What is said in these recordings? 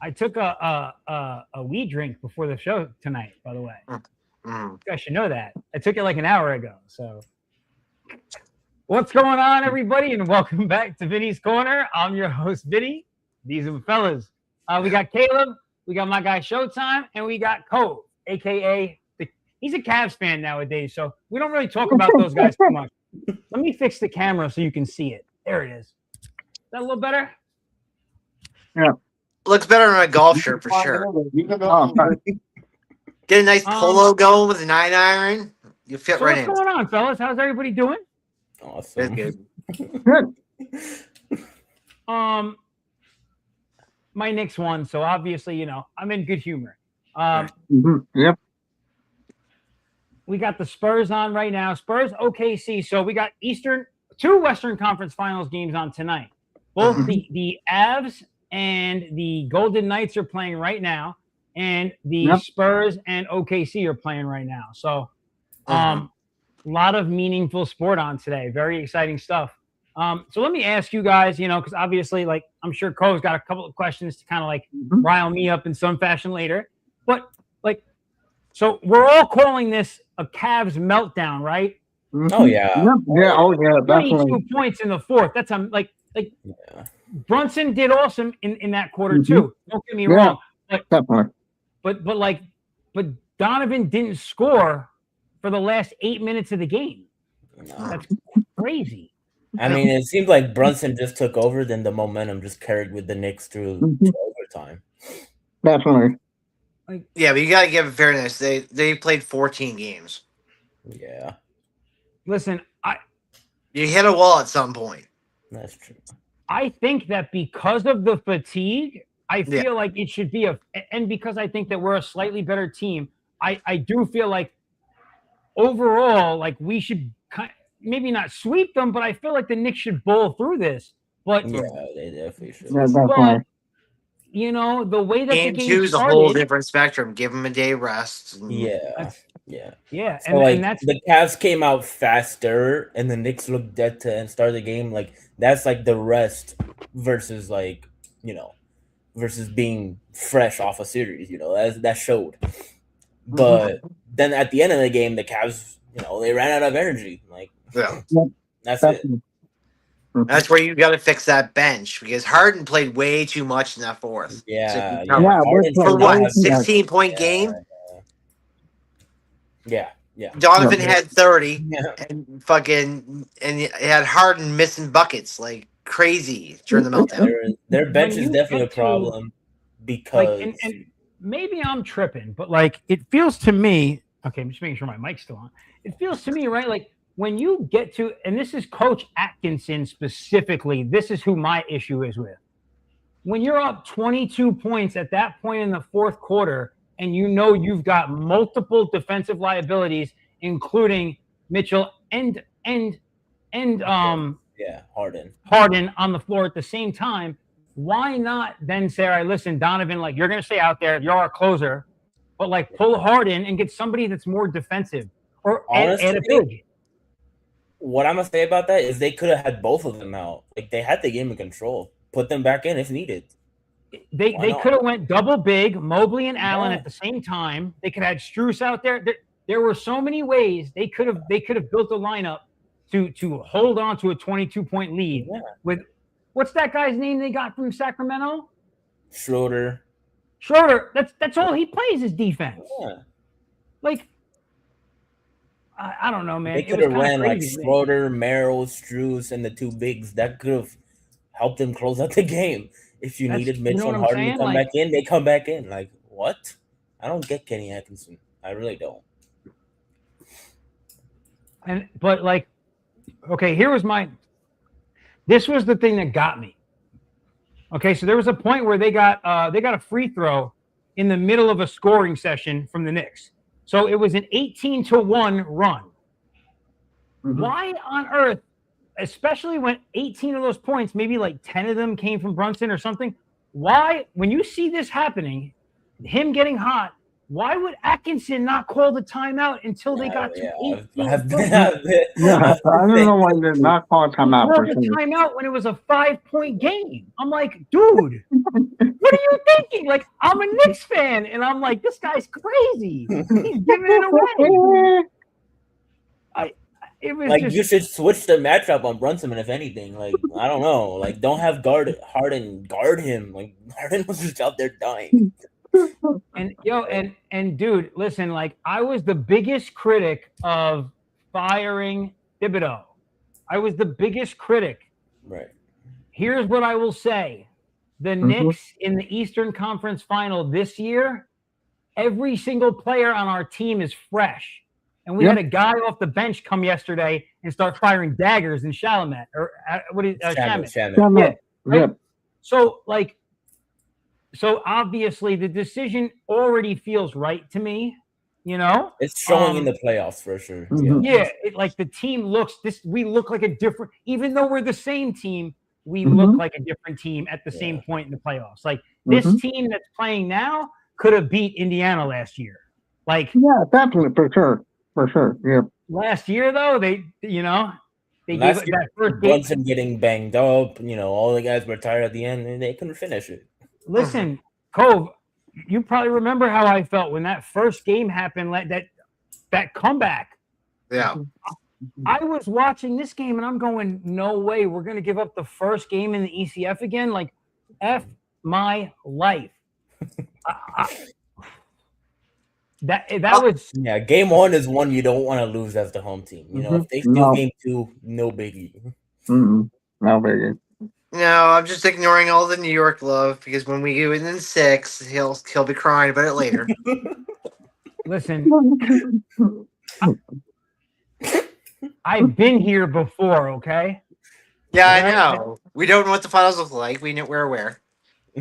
I took a weed drink before the show tonight. By the way, Mm. you guys should know that. I took it like an hour ago. So, what's going on, everybody, and welcome back to Vinny's Corner. I'm your host, Vinny. These are the fellas. We got Caleb, we got my guy Showtime, and we got Cove, aka he's a Cavs fan nowadays, so we don't really talk about those guys too much. Let me fix the camera so you can see it. There it is. Is that a little better? Yeah. Looks better on a golf shirt for sure. Get a nice polo going with a 9-iron. You fit So right what's in. going on, fellas? How's everybody doing? Awesome. Good. My Knicks won, so obviously, I'm in good humor. Yep. We got the Spurs on right now. Spurs OKC. So we got two Western Conference Finals games on tonight. Both the Avs and the Golden Knights are playing right now, and the Spurs and OKC are playing right now. So, a lot of meaningful sport on today. Very exciting stuff. So let me ask you guys, because obviously, like, I'm sure Cole's got a couple of questions to kind of like rile me up in some fashion later. But like, so we're all calling this a Cavs meltdown, right? Oh yeah. Yeah. Oh yeah. 22 Definitely. points in the fourth. That's Brunson did awesome in that quarter too. Don't get me wrong. Definitely. But Donovan didn't score for the last 8 minutes of the game. No. That's crazy. I mean, it seemed like Brunson just took over, then the momentum just carried with the Knicks through to overtime. Definitely. Yeah, but you got to give it fairness. They played 14 games. Yeah, Listen, You hit a wall at some point. that's true. I think that because of the fatigue, I feel like it should be and because I think that we're a slightly better team, I do feel like overall, like we should maybe not sweep them, but I feel like the Knicks should bowl through this. But Yeah, they definitely should. Yeah, definitely. The way that Game the game two is a started, whole different spectrum. Give them a day rest. Yeah. Yeah, So and that's the Cavs came out faster, and the Knicks looked dead to start the game. Like that's like the rest versus versus being fresh off a series. That showed. But then at the end of the game, the Cavs, they ran out of energy. Like that's it. That's where you got to fix that bench because Harden played way too much in that fourth. Yeah. For what, 16-point game? Yeah. Donovan had 30 and it had Harden missing buckets like crazy during the meltdown. Their bench is definitely a problem because and maybe I'm tripping, but like it feels to me. Okay, I'm just making sure my mic's still on. It feels to me, right? Like when you get to, and this is Coach Atkinson specifically, this is who my issue is with. When you're up 22 points at that point in the fourth quarter, and you've got multiple defensive liabilities, including Mitchell and Harden on the floor at the same time, why not then say, all right, listen, Donovan, like you're gonna stay out there, you're our closer, but like pull Harden and get somebody that's more defensive or honestly, add a big. What I'm gonna say about that is they could have had both of them out. Like they had the game in control. Put them back in if needed. They could have went double big, Mobley and Allen at the same time. They could have had Strus out there. There were so many ways they could have built a lineup to hold on to a 22-point lead. Yeah. With what's that guy's name they got from Sacramento? Schroeder. That's all he plays is defense. Yeah. Like I don't know, man. They could have ran like Schroeder, Merrill, Strus, and the two bigs. That could have helped them close out the game. If you needed Mitchell and Harden to come back in, they come back in. Like, what? I don't get Kenny Atkinson. I really don't. But like, okay, this was the thing that got me. Okay, so there was a point where they got a free throw in the middle of a scoring session from the Knicks. So it was an 18-1 run. Why on earth, especially when 18 of those points, maybe like 10 of them came from Brunson or something, why, when you see this happening, him getting hot, why would Atkinson not call the timeout until they got to 18 points? Yeah, I don't know why they're not calling timeout for He called sure. the timeout when it was a 5-point game. I'm like, dude, what are you thinking? Like, I'm a Knicks fan, and I'm like, this guy's crazy. He's giving it away. It was Like just you should switch the matchup on Brunson, if anything. Like I don't know. Like don't have Harden guard him. Like Harden was just out there dying. and dude, listen, like I was the biggest critic of firing Thibodeau. I was the biggest critic. Right. Here's what I will say. The Knicks in the Eastern Conference Final this year, every single player on our team is fresh. And we had a guy off the bench come yesterday and start firing daggers in Shamet. Or what is Shamet? Shamet. Right? So, so obviously the decision already feels right to me, you know? It's showing in the playoffs for sure. Yeah, like the team looks we look like a different, even though we're the same team, we look like a different team at the same point in the playoffs. Like this team that's playing now could have beat Indiana last year. Like definitely for sure. For sure. Yeah. Last year though, they gave that first game. Brunson getting banged up, all the guys were tired at the end and they couldn't finish it. Listen, Cove, you probably remember how I felt when that first game happened, that comeback. Yeah. I was watching this game and I'm going, no way, we're going to give up the first game in the ECF again. Like, F my life. That was game one is one you don't want to lose as the home team. If they steal game two, no biggie. No biggie. No, I'm just ignoring all the New York love because when we get in 6, he'll be crying about it later. Listen, I've been here before, okay? Yeah, I know. We don't know what the finals look like. We're aware.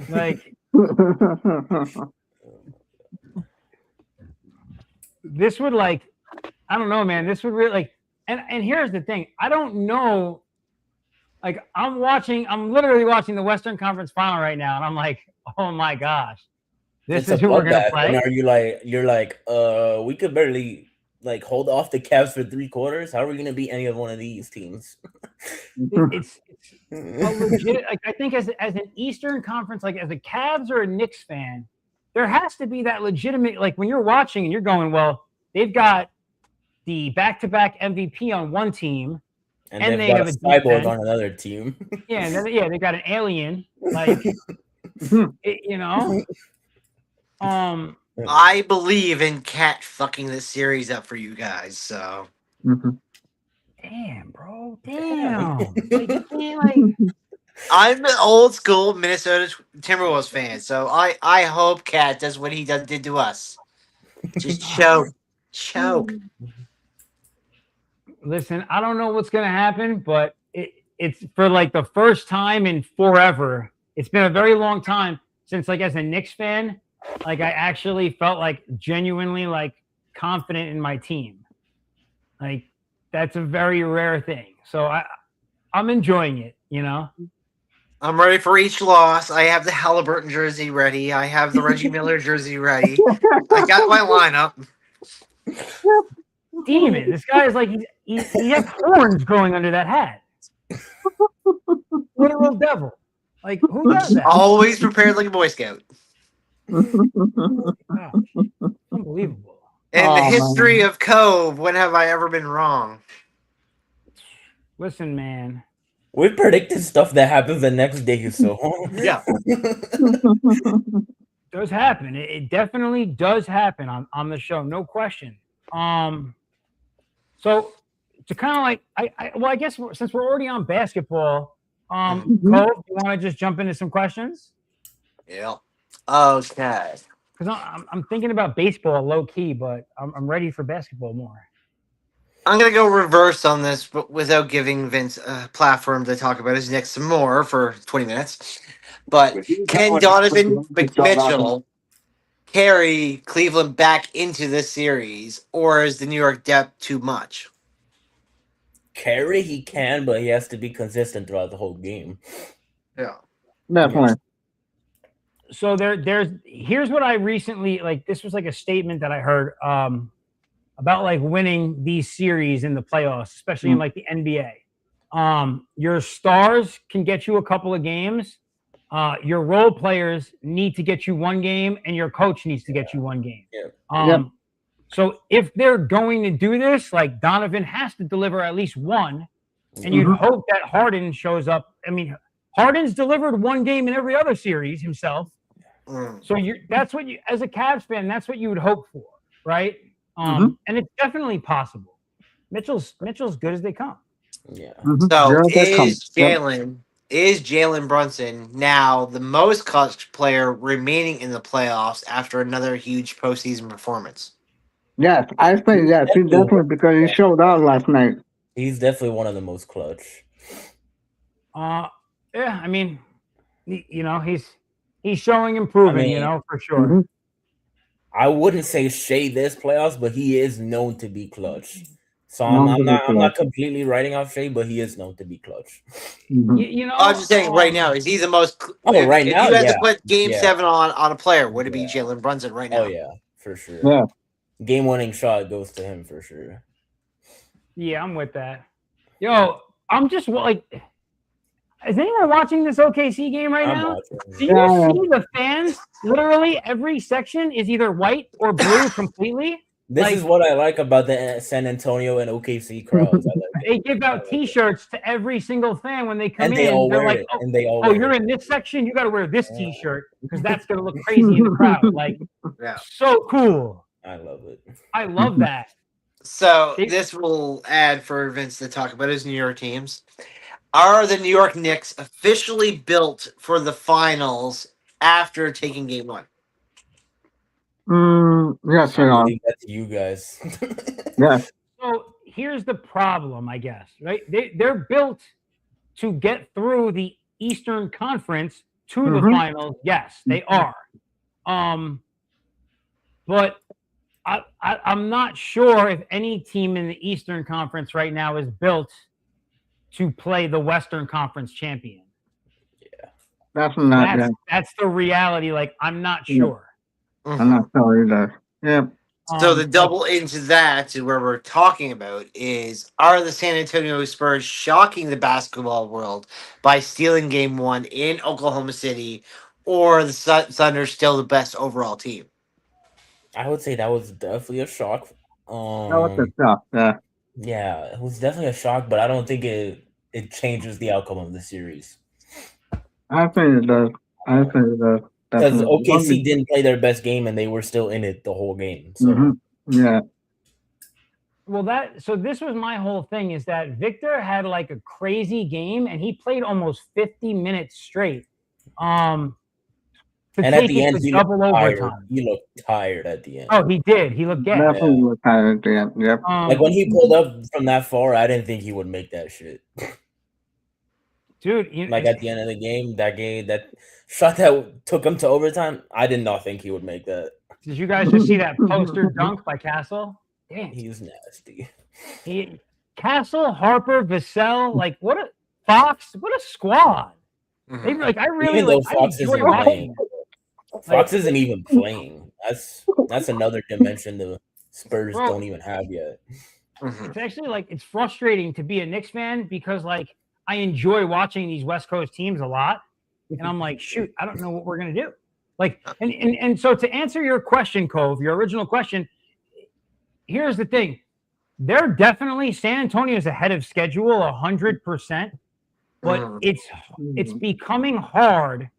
Like this would I don't know, man. This would really and here's the thing. I don't know. Like I'm literally watching the Western Conference Final right now, and I'm like, oh my gosh, this is who we're gonna play. And are you're like, we could barely hold off the Cavs for 3 quarters. How are we gonna beat any of one of these teams? It's a legit. I think as an Eastern Conference, as a Cavs or a Knicks fan, there has to be that legitimate, when you're watching and you're going, well, they've got the back-to-back MVP on one team, and they have a cyborg on another team. Yeah, and they got an alien, I believe in Cat fucking this series up for you guys, so. Damn, bro. Damn. I'm an old school Minnesota Timberwolves fan, so I hope Cat does what he did to us. Just choke. Listen, I don't know what's gonna happen, but it's for the first time in forever. It's been a very long time since as a Knicks fan, I actually felt genuinely confident in my team. That's a very rare thing. So I'm enjoying it, I'm ready for each loss. I have the Halliburton jersey ready. I have the Reggie Miller jersey ready. I got my lineup. Demon. This guy is he has horns growing under that hat. What a little devil. Who does that? Always prepared like a Boy Scout. Wow. Unbelievable. In the history of Cove, when have I ever been wrong? Listen, man. We predicted stuff that happens the next day, so yeah. Does happen. It definitely does happen on the show, no question. So to kind of I guess since we're already on basketball, Cole, you want to just jump into some questions? Yeah. Okay. Because I'm thinking about baseball low key, but I'm ready for basketball more. I'm going to go reverse on this, but without giving Vince a platform to talk about his Knicks some more for 20 minutes. But can Donovan McMitchell carry Cleveland back into this series, or is the New York depth too much? Carry he can, but he has to be consistent throughout the whole game. Yeah. Definitely. So here's what I recently like. This was like a statement that I heard about like winning these series in the playoffs, especially in like the NBA. Your stars can get you a couple of games. Your role players need to get you one game, and your coach needs to get you one game. So if they're going to do this, like Donovan has to deliver at least one, and you'd hope that Harden shows up. I mean, Harden's delivered one game in every other series himself. So that's what you, as a Cavs fan, that's what you would hope for, right? And it's definitely possible. Mitchell's good as they come. Yeah. So is Jalen Brunson now the most clutch player remaining in the playoffs after another huge postseason performance? Yes, I think yes, he definitely, because he showed out last night. He's definitely one of the most clutch. Yeah, I mean, you know, he's showing improving, you know, for sure. I wouldn't say Shea this playoffs, but he is known to be clutch. So I'm not completely writing off Shea, but he is known to be clutch. You know, I'm just saying right now, is he the most? Right now, if you had to put Game 7 on a player, would it be Jalen Brunson right now? Oh yeah, for sure. Yeah, game-winning shot goes to him for sure. Yeah, I'm with that. Yo, I'm just like, is anyone watching this OKC game right now? Do you see the fans? Literally every section is either white or blue completely. This is what I like about the San Antonio and OKC crowds. They give out T-shirts to every single fan when they come and in. They all They're wear like, it. oh, and they all oh you're in this section? You got to wear this T-shirt because that's going to look crazy in the crowd. Like, so cool. I love it. I love that. So this will add for Vince to talk about his New York teams. Are the New York Knicks officially built for the finals after taking Game 1? Yes, they are. That's you guys. Yeah. So here's the problem, I guess, right? They're built to get through the Eastern Conference to the finals. Yes, they are. But I'm not sure if any team in the Eastern Conference right now is built to play the Western Conference champion. Yeah. That's the reality. Like, I'm not sure. I'm not sure either. Yeah. So the double into that, where we're talking about, is are the San Antonio Spurs shocking the basketball world by stealing Game 1 in Oklahoma City, or the Thunder still the best overall team? I would say that was definitely a shock. That was a shock. Yeah. Yeah, it was definitely a shock, but I don't think it changes the outcome of the series. I think it does. Because OKC didn't play their best game and they were still in it the whole game. So. Yeah. Well, so this was my whole thing, is that Victor had like a crazy game and he played almost 50 minutes straight. And at the end, he looked tired at the end. Oh, he did. He looked gassed. Definitely looked tired at the end. Yep. Like when he pulled up from that far, I didn't think he would make that shit. Dude, at the end of the game, that shot that took him to overtime, I did not think he would make that. Did you guys just see that poster dunk by Castle? Damn, he's nasty. Castle, Harper, Vassell, like what a squad. They I really even though Fox isn't playing. Fox isn't even playing. That's another dimension the Spurs don't even have yet. It's actually it's frustrating to be a Knicks fan because I enjoy watching these West Coast teams a lot. And I'm like, shoot, I don't know what we're going to do. And so to answer your question, Cove, your original question, here's the thing. They're definitely, San Antonio's ahead of schedule 100%, but it's becoming hard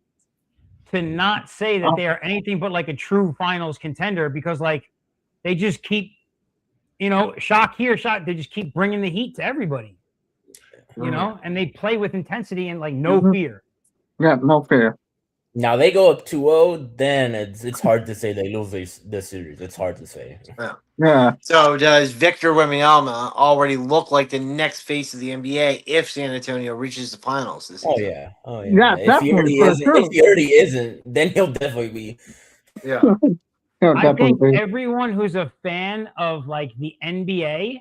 to not say that they are anything but a true finals contender because they just keep, shock here, shock. They just keep bringing the heat to everybody. And they play with intensity and no fear. Yeah, no fear. Now they go up 2-0, then it's hard to say they lose this series. It's hard to say. Yeah. So does Victor Wembanyama already look like the next face of the NBA if San Antonio reaches the finals this season? Oh yeah. If he already isn't, then he'll definitely be. Yeah. I think everyone who's a fan of the NBA,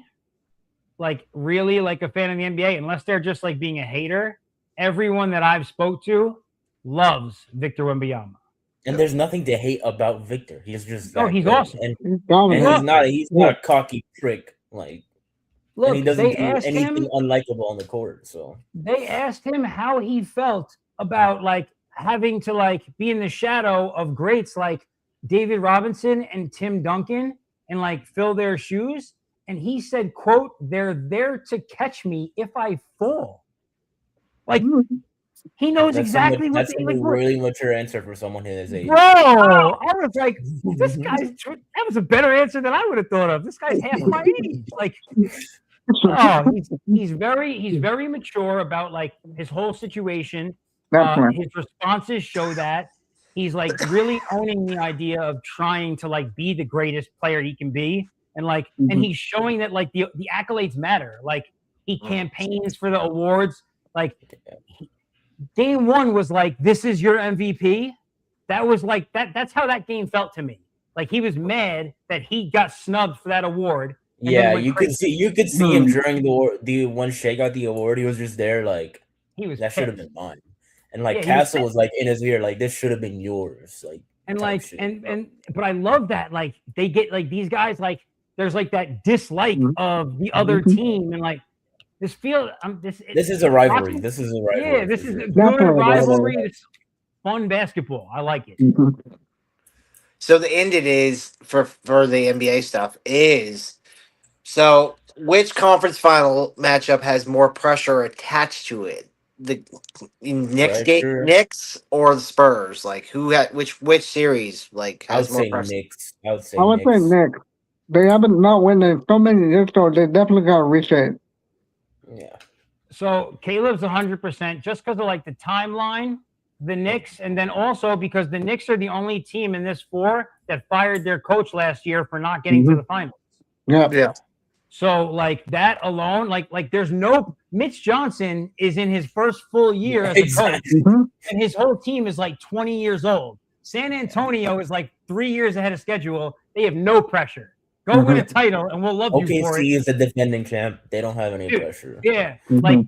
really a fan of the NBA, unless they're just being a hater, everyone that I've spoke to loves Victor Wembanyama. And there's nothing to hate about Victor. He's just Oh, that he's good. awesome. And dominant. he's not a cocky prick. Like, and he Look, doesn't they do asked anything him. unlikable on the court. So They asked him how he felt about like having to like be in the shadow of greats like David Robinson and Tim Duncan and like fill their shoes. And he said, "quote They're there to catch me if I fall." Like he knows exactly what that's they a like. really mature answer for someone his age. Bro, I was like, this guy's that was a better answer than I would have thought of. This guy's half my age. Like, oh, he's very mature about like his whole situation. Definitely. His responses show that he's like really owning the idea of trying to like be the greatest player he can be, and like, and he's showing that like the accolades matter. Like he campaigns for the awards. Like game one was like, "This is your MVP." That was like that. That's how that game felt to me. Like he was mad that he got snubbed for that award. Yeah, you could see him during the when Shea got the award. He was just there like he was that should have pissed. been mine. And like Yeah, Castle was like in his ear, like this should have been yours. Like and type like shit. but I love that like they get like these guys like there's like that dislike of the other team and like this feel this is a rivalry. This is a rivalry. Yeah, this is sure. a good Definitely rivalry. It's fun basketball. I like it. So the end it is for the NBA stuff is so which conference final matchup has more pressure attached to it? The Knicks or the Spurs? Like who had which series like I would has more say pressure? Knicks. I would say Knicks. They haven't not won in so many years, so they definitely got to reset. Yeah. So Caleb's 100% just because of like the timeline, the Knicks, and then also because the Knicks are the only team in this four that fired their coach last year for not getting to the finals. Yeah. So like that alone, like there's no Mitch Johnson is in his first full year as a coach, and his whole team is like 20 years old. San Antonio is like 3 years ahead of schedule. They have no pressure. Go win a title, and we'll love you for it. OKC is the defending champ. They don't have any pressure. Yeah, like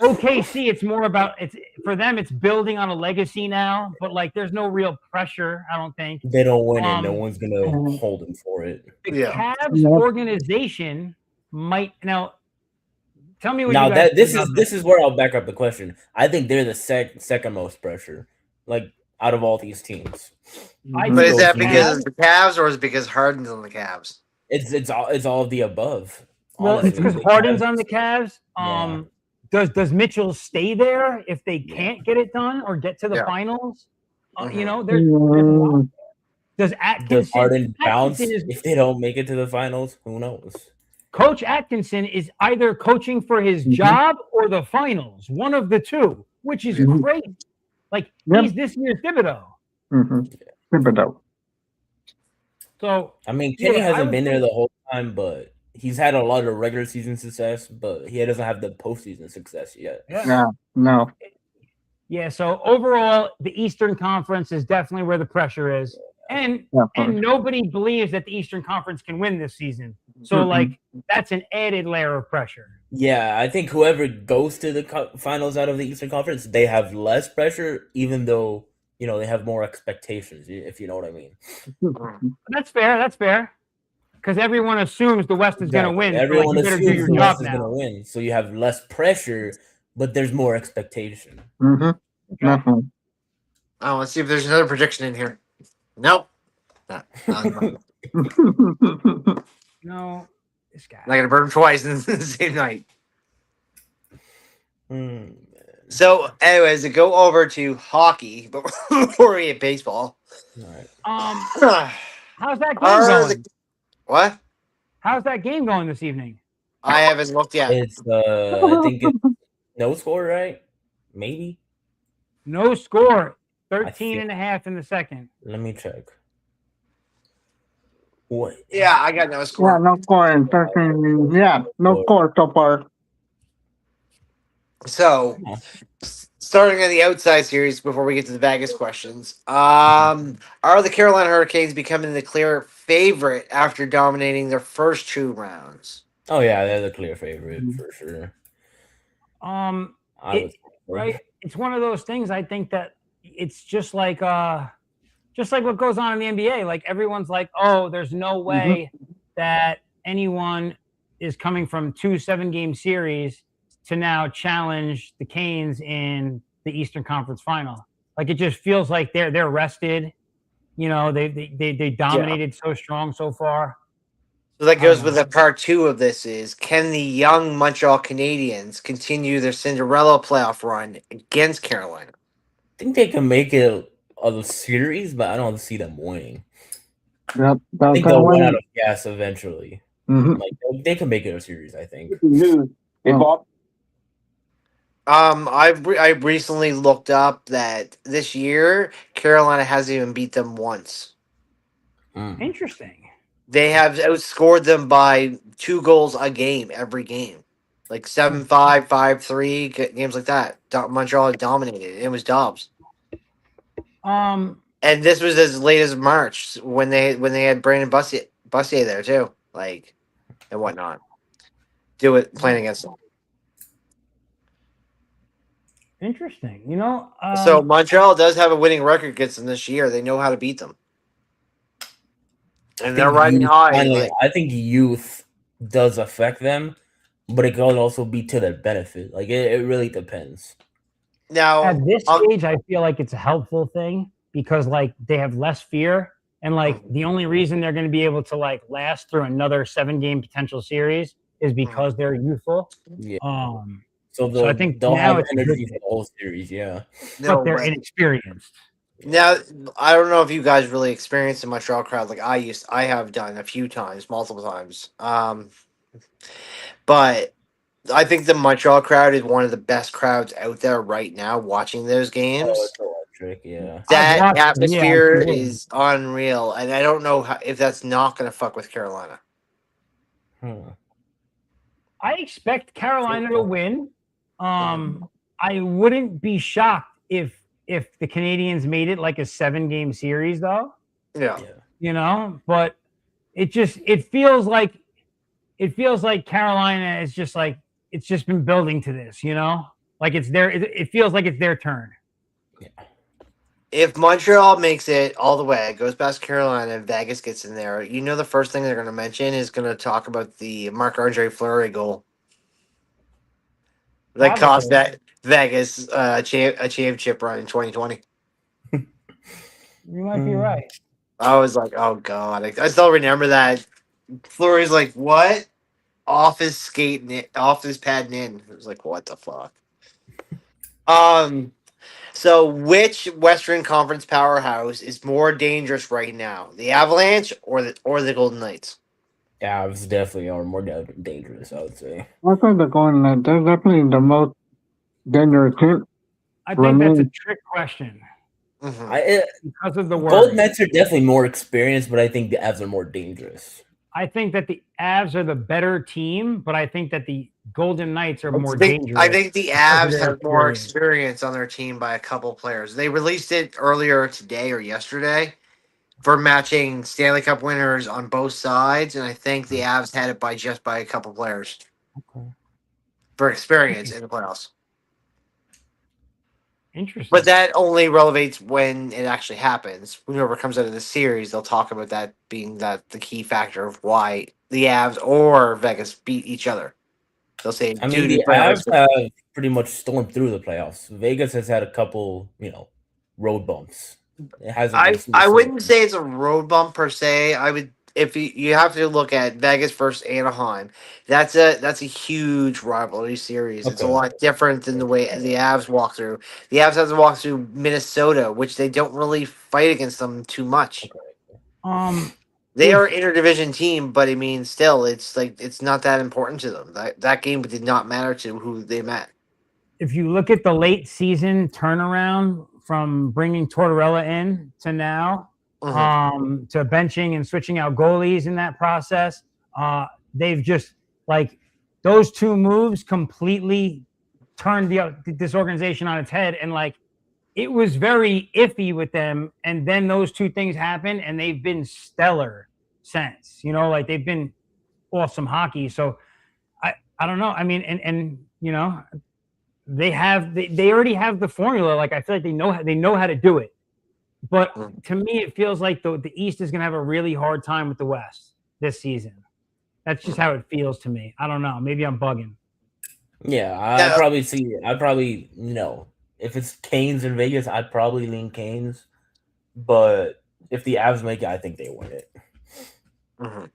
OKC, it's more about it's for them. It's building on a legacy now, but like there's no real pressure. I don't think they don't win it. No one's gonna hold them for it. The Cavs organization might now. Tell me what now you guys this is where I'll back up the question. I think they're the second most pressure, like out of all these teams. But is that because of the Cavs or is it because Harden's on the Cavs? It's all of the above. Well, it's because Harden's on the Cavs. Does Mitchell stay there if they can't get it done or get to the finals? You know, does Harden bounce if they don't make it to the finals? Who knows? Coach Atkinson is either coaching for his job or the finals, one of the two, which is great. Like he's this year's Thibodeau. Thibodeau. So I mean, Kenny hasn't been there the whole time, but he's had a lot of regular season success, but he doesn't have the postseason success yet. No. Yeah, so overall, the Eastern Conference is definitely where the pressure is. And nobody believes that the Eastern Conference can win this season. So, like, that's an added layer of pressure. Yeah, I think whoever goes to the finals out of the Eastern Conference, they have less pressure, even though, you know, they have more expectations, if you know what I mean. That's fair. Because everyone assumes the West is going to win. Everyone so, like, assumes the West is going to win. So you have less pressure, but there's more expectation. Definitely. Oh, let's see if there's another prediction in here. Nope. No, this guy. I'm not gonna burn him twice in the same night. So, anyways, to go over to hockey before we get baseball. How's that game going? What? How's that game going this evening? I haven't looked yet. It's I think it's no score, right? Maybe. No score. 13.5 in the second. Let me check. What? Yeah, I got no score. Yeah, no score in 13. Yeah, no score so far. So, starting on the outside series before we get to the Vegas questions, are the Carolina Hurricanes becoming the clear favorite after dominating their first 2 rounds? Oh yeah, they're the clear favorite for sure. Right. It's one of those things. I think that it's just like just like what goes on in the NBA. Like everyone's like, oh, there's no way that anyone is coming from 2 7-game series to now challenge the Canes in the Eastern Conference Final. Like it just feels like they're rested. You know, they dominated so strong so far. So that goes with the part 2 of this is, can the young Montreal Canadiens continue their Cinderella playoff run against Carolina? I think they can make it a series, but I don't see them winning. Yep. I think they'll run out of gas eventually. Mhm. Like they can make it a series, I think. Hey, Bob. I recently looked up that this year Carolina hasn't even beat them once. Interesting. They have outscored them by 2 goals a game every game, like 7-5, 5-3 games like that. Montreal dominated. It was Dobbs, and this was as late as March when they had Brandon Bussier there too, like and whatnot. Playing against them. Interesting. You know, So Montreal does have a winning record against them this year. They know how to beat them. And they're riding high. I think youth does affect them, but it could also be to their benefit. Like it really depends. Now at this stage, I feel like it's a helpful thing because like they have less fear, and like the only reason they're going to be able to like last through another 7-game potential series is because they're youthful. Yeah. So I think they'll now have it's energy for the whole series. Yeah. but they're inexperienced. Now, I don't know if you guys really experienced the Montreal crowd like I have done a few times, multiple times. But I think the Montreal crowd is one of the best crowds out there right now watching those games. Oh, it's electric, yeah. That atmosphere is unreal, and I don't know if that's not going to fuck with Carolina. I expect Carolina to win. I wouldn't be shocked if the Canadiens made it like a 7-game series, though. Yeah. You know, but it feels like Carolina is just like it's just been building to this. You know, like it's their. It feels like it's their turn. Yeah. If Montreal makes it all the way, goes past Carolina, and Vegas gets in there, you know the first thing they're going to mention is going to talk about the Marc-Andre Fleury goal. That cost that Vegas a championship run in 2020. You might be right. I was like, oh god, I still remember that. Fleury's like, what? Off his pad in. It was like, what the fuck? So which Western Conference powerhouse is more dangerous right now, the Avalanche or the Golden Knights? Avs definitely are more dangerous, I would say. I think they're going. They're definitely the most dangerous team. I think that's a trick question. Because of the Golden Knights are definitely more experienced, but I think the Avs are more dangerous. I think that the Avs are the better team, but I think that the Golden Knights are more dangerous. I think the Avs have more experience on their team by a couple players. They released it earlier today or yesterday for matching Stanley Cup winners on both sides, and I think the Avs had it by a couple players for experience in the playoffs. Interesting. But that only relevates when it actually happens. Whoever comes out of the series, they'll talk about that being the key factor of why the Avs or Vegas beat each other. They'll say, I mean, the Avs have pretty much stormed through the playoffs. Vegas has had a couple, road bumps. It hasn't. I wouldn't say it's a road bump per se. I would, if you have to look at Vegas versus Anaheim, that's a huge rivalry series. Okay. It's a lot different than the way the Avs walk through. The Avs have to walk through Minnesota, which they don't really fight against them too much. They are an interdivision team, but I mean, still, it's like it's not that important to them. That game did not matter to who they met. If you look at the late season turnaround from bringing Tortorella in to now, to benching and switching out goalies in that process, they've just like those 2 moves completely turned this organization on its head, and like it was very iffy with them, and then those 2 things happened, and they've been stellar since. Like they've been awesome hockey. So I don't know. I mean, and they already have the formula. Like I feel like they know how to do it. But to me, it feels like the East is going to have a really hard time with the West this season. That's just how it feels to me. I don't know. Maybe I'm bugging. Yeah, I'd probably see it. I'd probably, if it's Canes in Vegas, I'd probably lean Canes. But if the Avs make it, I think they win it. Mm-hmm.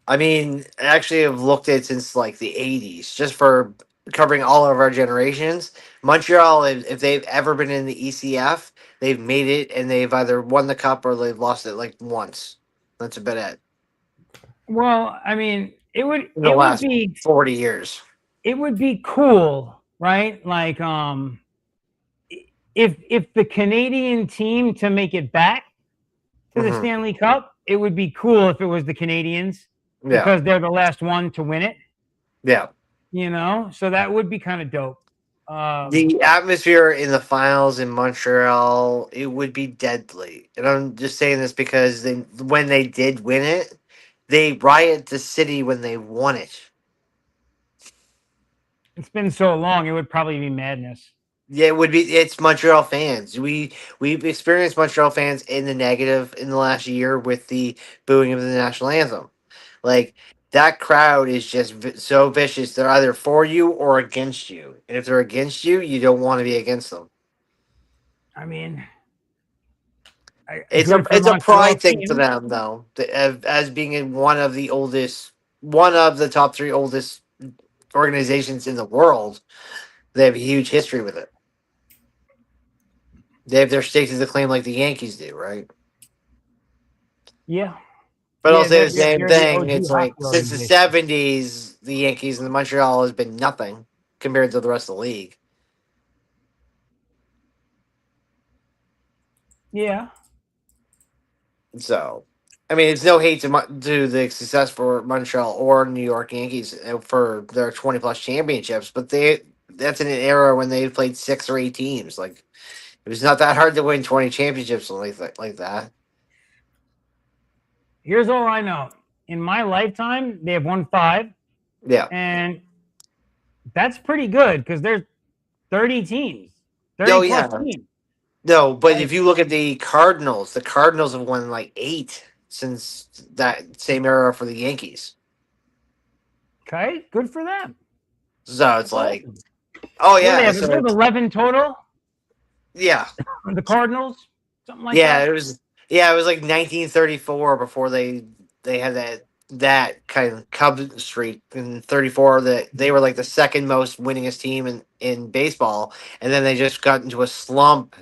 I mean, actually, I've looked at it since like the 80s, just for covering all of our generations. Montreal, if they've ever been in the ECF, they've made it and they've either won the cup or they've lost it like once. That's about it. Well, I mean, it would be 40 years. It would be cool, right? Like, if the Canadian team to make it back to the Stanley Cup, it would be cool if it was the Canadians because they're the last one to win it. Yeah. So that would be kind of dope. The atmosphere in the finals in Montreal, it would be deadly. And I'm just saying this because when they did win it, they riot the city when they won it. It's been so long, it would probably be madness. Yeah, it would be. It's Montreal fans. We've experienced Montreal fans in the negative in the last year with the booing of the national anthem. Like, that crowd is just so vicious. They're either for you or against you. And if they're against you, you don't want to be against them. I mean, it's a pride thing for them, though, as being in one of the top 3 oldest organizations in the world. They have a huge history with it. They have their stakes to the claim like the Yankees do, right? Yeah. But I'll say the same thing. It's like since the 70s, the Yankees and the Montreal has been nothing compared to the rest of the league. Yeah. So, I mean, it's no hate to the success for Montreal or New York Yankees for their 20-plus championships, but that's in an era when they played 6 or 8 teams. Like, it was not that hard to win 20 championships like that. Here's all I know. In my lifetime, they have won 5. Yeah. And that's pretty good because there's 30 teams. 30 plus teams. No, but if you look at the Cardinals have won like 8 since that same era for the Yankees. Okay, good for them. So it's like, oh yeah, they have 11 total. Yeah, the Cardinals, something like that. Yeah, it was like 1934 before they had that kind of Cubs streak in 34 that they were like the second most winningest team in baseball, and then they just got into a slump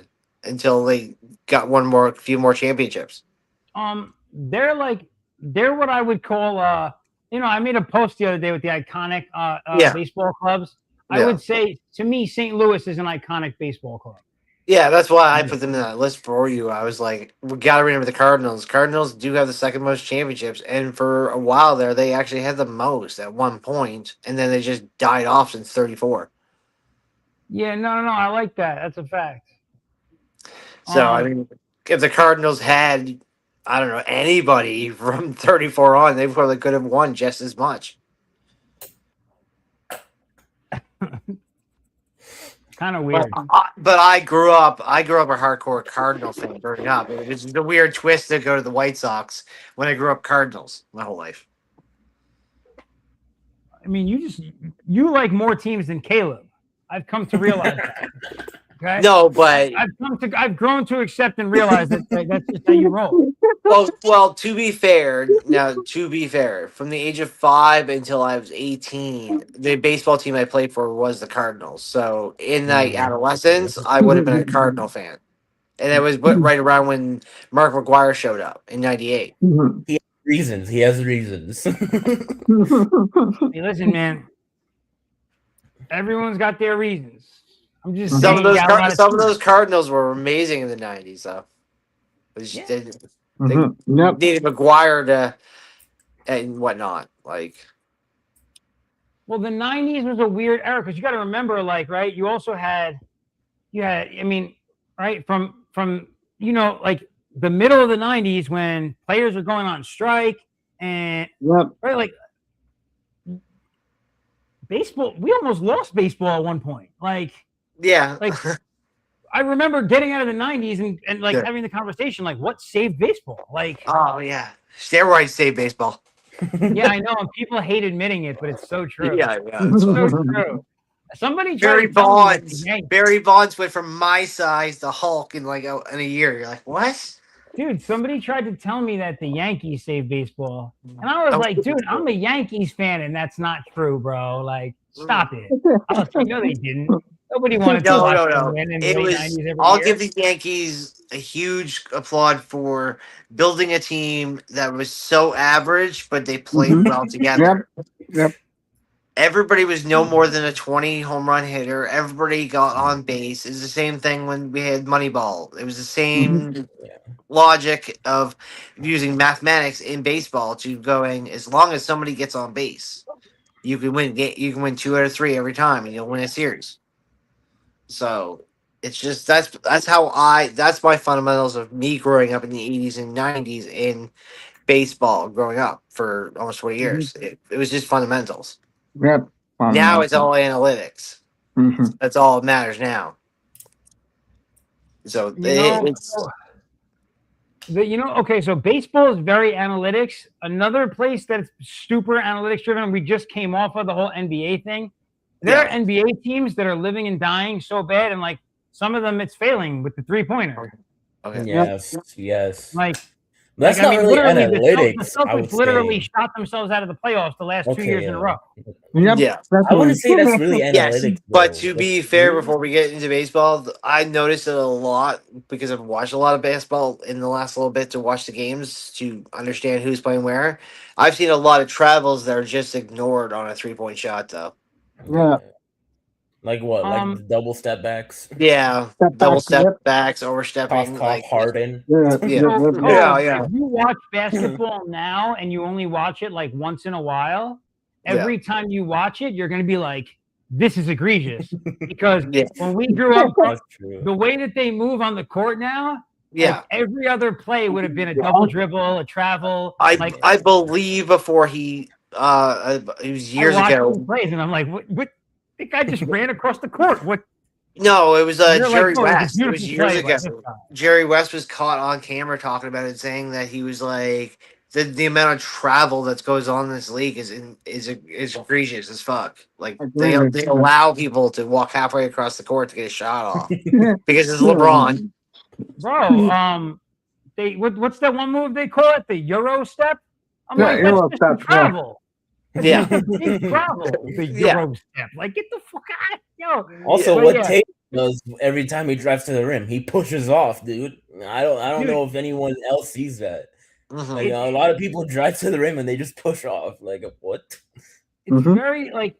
until they got a few more championships. They're what I would call I made a post the other day with the iconic baseball clubs. I would say, to me, St. Louis is an iconic baseball club. Yeah, that's why I put them in that list for you. I was like, we got to remember the Cardinals. Cardinals do have the second most championships, and for a while there, they actually had the most at one point, and then they just died off since 34. Yeah, no, I like that. That's a fact. So, I mean, if the Cardinals had, I don't know, anybody from 34 on, they probably could have won just as much. Kind of weird. But I grew up a hardcore Cardinals fan growing up. It was a weird twist to go to the White Sox when I grew up Cardinals my whole life. I mean, you like more teams than Caleb. I've come to realize that. Okay? No, but I've grown to accept and realize that that's just how you roll. Well, to be fair, from the age of 5 until I was 18, the baseball team I played for was the Cardinals. So in that adolescence, I would have been a Cardinal fan. And that was right around when Mark McGuire showed up in '98. He has reasons. Hey, listen, man. Everyone's got their reasons. I'm just some saying. Of those Cardinals were amazing in the '90s, though. They needed McGuire to and whatnot. Like, well, the '90s was a weird era because you got to remember, right? You also had, I mean, right from like the middle of the '90s when players were going on strike and right, like baseball. We almost lost baseball at one point. Like I remember getting out of the '90s and like Yeah. having the conversation, like, what saved baseball? Like, Oh yeah, steroids save baseball. yeah, I know, and people hate admitting it, but it's so true. Yeah. It's so true. Somebody tried Barry to tell me that the Bonds. Yankees, Barry Bonds went from my size to Hulk in like in a year. You're like, what? dude, somebody tried to tell me that the Yankees saved baseball. And I was Oh, like, dude, I'm a Yankees fan, and that's not true, bro. Like, stop it. I was like, no, they didn't. Nobody wanted to No, watch no, them no. win in the It late was. 90s every I'll year. give the Yankees a huge applaud for building a team that was so average, but they played Mhm. well together. Yep. Everybody was no more than a 20 home run hitter. Everybody got on base. It's the same thing when we had Moneyball. It was the same logic of using mathematics in baseball to going as long as somebody gets on base, you can win. You can win 2 out of 3 every time, and you'll win a series. So it's just that's my fundamentals of me growing up in the 80s and 90s in baseball, growing up for almost 20 years. It was just fundamentals. Yep. Now it's all analytics. Mhm. That's all that matters now. So You know, it's okay, so baseball is very analytics. Another place that's super analytics driven, we just came off of the whole NBA thing. There are Yeah. NBA teams that are living and dying so bad, and like some of them it's failing with the 3-pointer. okay. Yes. Like, That's I not mean, really literally, analytics, the I would Celtics literally say. shot themselves out of the playoffs the last 2 Okay, years in a row. Yep. Yeah. I wouldn't say that's really Yes, analytics. but though. to That's be fair, true. before we get into baseball, I noticed it a lot because I've watched a lot of baseball in the last little bit to watch the games to understand who's playing where. I've seen a lot of travels that are just ignored on a 3-point shot, though. Yeah. Like what? Like the double step backs, Yeah, Step double back, step yep. backs, overstepping, cough, Harden. Yeah. yeah, So, yeah, yeah, if you watch basketball now and you only watch it like once in a while, every time you watch it, you're going to be like, this is egregious. Because yeah, when we grew up, That's true. the way that they move on the court now, yeah. like every other play would have been a double dribble, a travel. Like, I believe before it was I years watch ago. these plays and I'm like, what? The guy just ran across the court. What? No, it was You're like, Jerry oh, it was a West. It was beautiful years play by ago. this guy. Jerry West was caught on camera talking about it, saying that he was like the amount of travel that goes on in this league is egregious as fuck. Like they allow people to walk halfway across the court to get a shot off because it's LeBron. Bro, what's that one move they call it? The Euro step? I'm Yeah, like, Euro that's just step, a travel. Yeah. It's a big travel. The Yeah. Euro step. Like, get the fuck out. Yo. Also, But what yeah. Tate does every time he drives to the rim, he pushes off, dude. I don't Dude. know if anyone else sees that. Mhm. Like, a lot of people drive to the rim and they just push off. Like, what? It's Mhm. very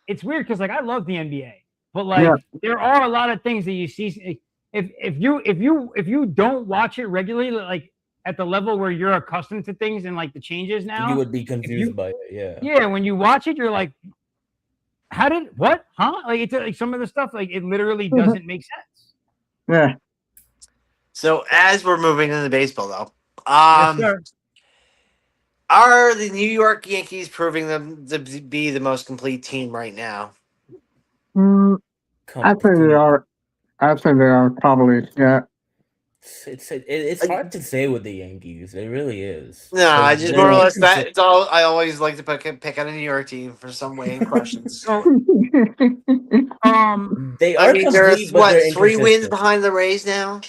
it's weird because like I love the NBA, but like there are a lot of things that you see if you don't watch it regularly, like at the level where you're accustomed to things and like the changes now, You would be confused by it. Yeah. Yeah, when you watch it, you're like, how did what? Huh? Like it's like some of the stuff, like it literally doesn't make sense. Yeah. So as we're moving into baseball, though, Yes, sir. are the New York Yankees proving them to be the most complete team right now? I think they are. I think they are probably. Yeah. It's hard to say with the Yankees. It really is. No, I just more or less They're- that. It's all. I always like to pick on a New York team for some weighing questions. So, They I are mean, complete, there's but they're 3 wins inconsistent. behind the Rays now.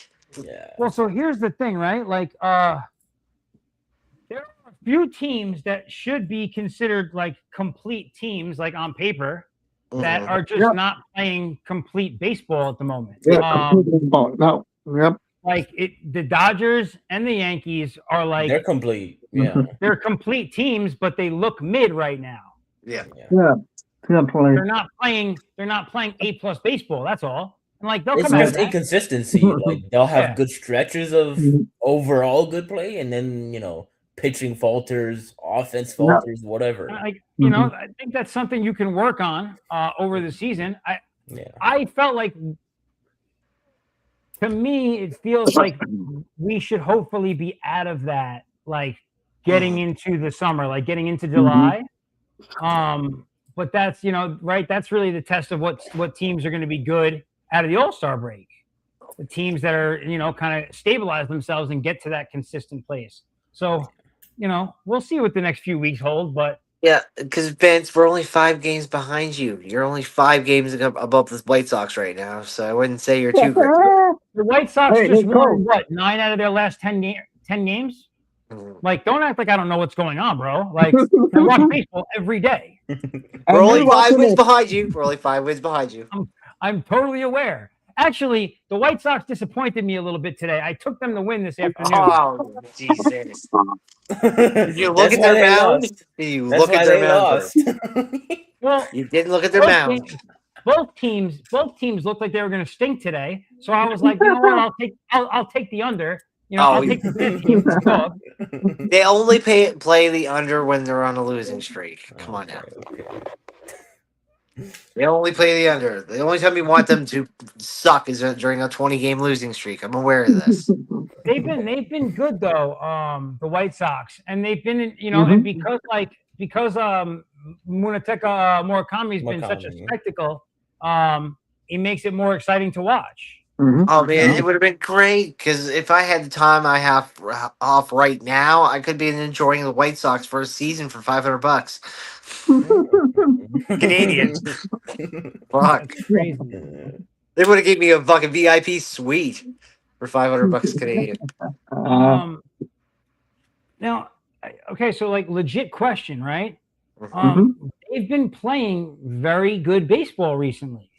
Yeah. well, so here's the thing, right? Like, there are a few teams that should be considered like complete teams, like on paper, that are just not playing complete baseball at the moment. Yeah. No. Yep. Like the Dodgers and the Yankees are like They're complete. Yeah. they're complete teams, but they look mid right now. Yeah. Yeah. Definitely. They're not playing A+ baseball. That's all. And like they'll It's come out of just that. inconsistency. Like they'll have good stretches of Mhm. overall good play, and then pitching falters, offense falters, whatever. Like I think that's something you can work on over the season. I felt like, to me, it feels like we should hopefully be out of that, like getting into the summer, like getting into July. But that's right. That's really the test of what teams are going to be good out of the All-Star break. the teams that are, kind of stabilize themselves and get to that consistent place. So, we'll see what the next few weeks hold, but Yeah, because Vince, we're only 5 games behind you. You're only 5 games above the White Sox right now, so I wouldn't say you're too great. the White Sox Hey, just hey, won, Cole. 9 out of their last 10 games? Mm. Like, don't act like I don't know what's going on, bro. Like, I watch baseball every day. We're And only you're 5 watching wins it. behind you. We're only 5 wins behind you. I'm totally aware. Actually, the White Sox disappointed me a little bit today. I took them to win this afternoon. Oh, Jesus. Did you look That's at why their they mound? lost. Did you That's look why at their they mound lost. first? Well, You didn't look at their both mound. teams, both teams looked like they were going to stink today. So I was like, you know what? I'll take the under. I'll take the bad team. It's a dog. They only play the under when they're on a losing streak. Come on now. Okay. They only play the under. The only time you want them to suck is during a 20-game losing streak. I'm aware of this. They've been good though. The White Sox, and they've been, Mhm. and because Munetaka Murakami's been such a Murakami. spectacle. It makes it more exciting to watch. Mhm. Oh man, it would have been great because if I had the time I have off right now, I could be enjoying the White Sox for a season for $500. Canadians. Fuck. That's crazy. They would have gave me a fucking VIP suite for $500 Canadian. Now, okay, so like legit question, right? Mhm. They've been playing very good baseball recently.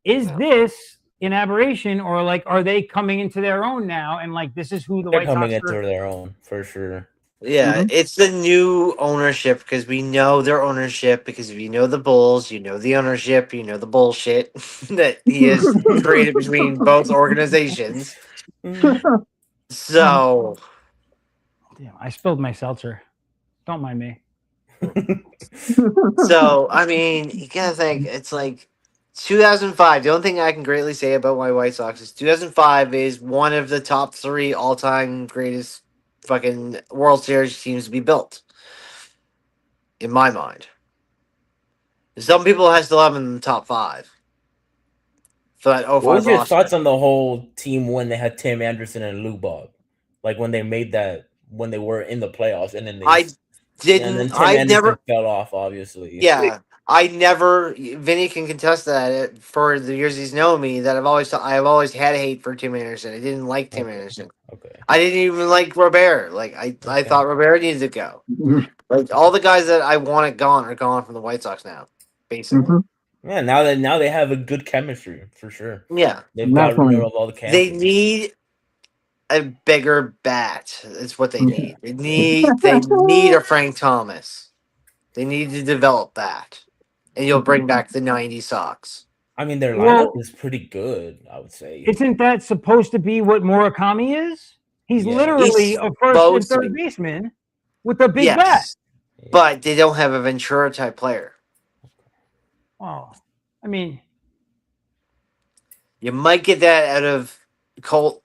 Is Yeah. this an aberration, or like are they coming into their own now? And like this is who the They're White coming Sox into are? their own for sure. Yeah, it's the new ownership because we know their ownership. Because if you know the Bulls, you know the ownership, you know the bullshit that he has created between both organizations. So, Damn, I spilled my seltzer. Don't mind me. I mean, you gotta think it's like 2005. The only thing I can greatly say about my White Sox is 2005 is one of the top 3 all-time greatest fucking World Series teams to be built. In my mind. Some people have still have them in the top 5 for that 05 What was your roster. thoughts on the whole team when they had Tim Anderson and Lou Bob? Like when they made that when they were in the playoffs and then I didn't. Tim I Anderson never. fell off, obviously. Yeah, I never. Vinny can contest that. For the years he's known me, that I've always had a hate for Tim Anderson. I didn't like Tim Anderson. Okay. I didn't even like Robert. Like I thought Robert needed to go. Like all the guys that I wanted gone are gone from the White Sox now, basically. Mhm. Yeah, now they have a good chemistry for sure. Yeah, They've got Definitely. rid of all the cancers. they need a bigger bat. That's what they need. They need a Frank Thomas. They need to develop that, and you'll bring back the '90s Sox. I mean, their Well- lineup is pretty good, I would say. Isn't that supposed to be what Murakami is? He's Yeah. literally He's a first and supposed to third be. baseman with a big bat. But they don't have a Ventura type player. Oh, I mean, You might get that out of Colt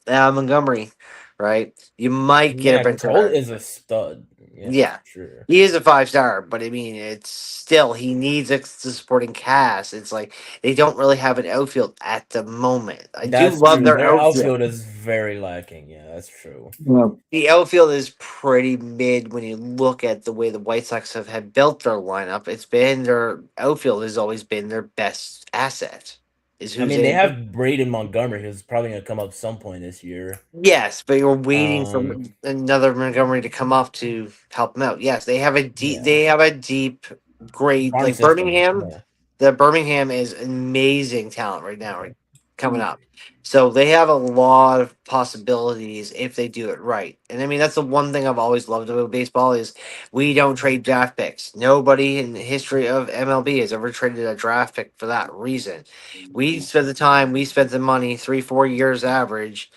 Montgomery, right? You might get a Yeah, Ventura. Cole is a stud. Yeah. Sure. He is a 5-star, but I mean, it's still he needs a supporting cast. It's like they don't really have an outfield at the moment. I do love true. their outfield. outfield is very lacking. Yeah, that's true. Yeah. The outfield is pretty mid when you look at the way the White Sox have built their lineup. It's been their outfield has always been their best asset. I mean, they have Braden Montgomery, who's probably going to come up some point this year. Yes, but you're waiting for another Montgomery to come up to help them out. Yes, they have a deep. Yeah. They have a deep, great Farm like system, Birmingham. yeah. The Birmingham is amazing talent right now, right, coming up. So they have a lot of possibilities if they do it right. And I mean, that's the one thing I've always loved about baseball is we don't trade draft picks. Nobody in the history of MLB has ever traded a draft pick for that reason. We spent the time, we spent the money, 3-4 years average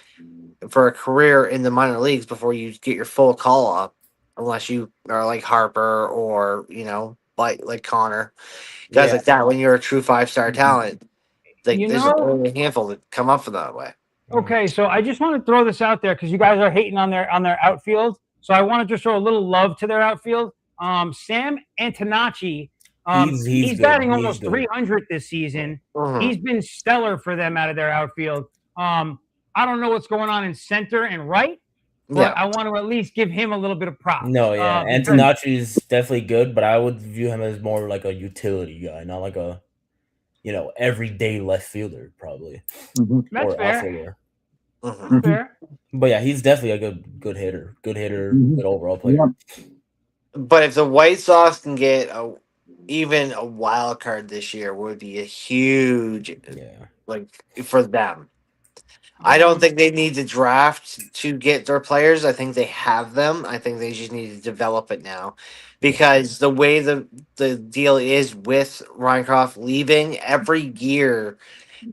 for a career in the minor leagues before you get your full call up, unless you are like Harper or, like Connor. Guys Yeah. like that, when you're a true 5-star talent, like You there's know- only a handful that come up for that way. okay, so I just want to throw this out there because you guys are hating on their outfield. So I want to just throw a little love to their outfield. Sam Antonacci He's good. batting He's almost good. 300 this season. Mhm. He's been stellar for them out of their outfield. I don't know what's going on in center and right, but Yeah. I want to at least give him a little bit of props. No, yeah, because- Antonacci is definitely good, but I would view him as more like a utility guy, not like a everyday left fielder, probably That's or fair. outfielder. Mhm. That's fair. But yeah, he's definitely a good hitter, Mhm. good overall player. But if the White Sox can get even a wild card this year, would be a huge Yeah, for them. I don't think they need to draft to get their players. I think they have them. I think they just need to develop it now, because the way the deal is with Ryan leaving every year,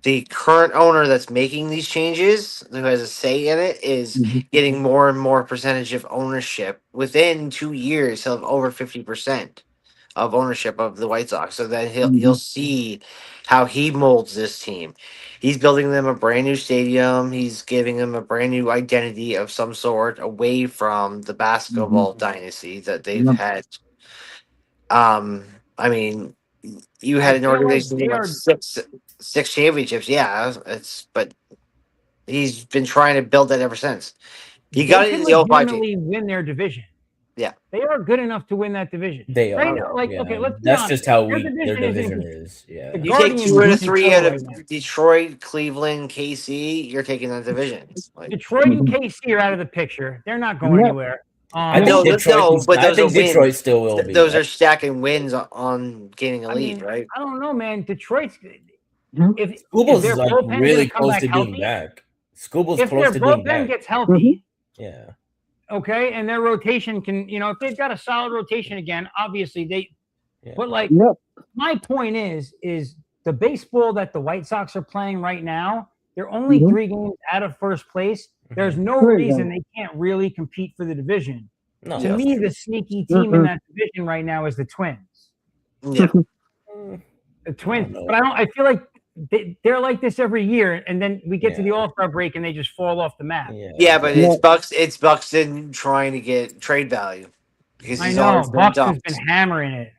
the current owner that's making these changes, who has a say in it, is getting more and more percentage of ownership. Within 2 years, he'll have over 50% of ownership of the White Sox. So then you'll see how he molds this team. He's building them a brand new stadium. He's giving them a brand new identity of some sort away from the basketball dynasty that they've had. I mean, you had I an feel like organization they that won are. six championships. Yeah, but he's been trying to build that ever since. He got it They in could the 05 team. legitimately win their division. Yeah. They are good enough to win that division. they Right are. now, like, yeah. okay, let's be That's honest. just how Their weak their division isn't division good. is. Yeah, The You take Guardians 2 out are of 3 out right of now. Detroit, Cleveland, KC. You're taking that division. Detroit and KC are out of the picture. They're not going Yeah. anywhere. I No, think Detroit. no, but I those think are wins. Detroit still will be. Those are stacking wins on gaining a I lead, mean, right? I don't know, man. Detroit's if Scooble's their like bullpen's really gonna come close back to being healthy, back. Scooble's if close their to being bullpen back. gets healthy, Yeah. okay, and their rotation can, if they've got a solid rotation again, obviously they. Yeah. But like, Yep. my point is the baseball that the White Sox are playing right now. They're only Mhm. 3 games out of first place. There's no There you reason go. they can't really compete for the division. No. To Yeah. me, the sneaky team in that division right now is the Twins. Yeah. The Twins, know. but I feel like they're like this every year, and then we get to the Yeah. All-Star break and they just fall off the map. Yeah, but Yeah. it's Buxton trying to get trade value because I he's know always been Buxton's dumped. been hammering it.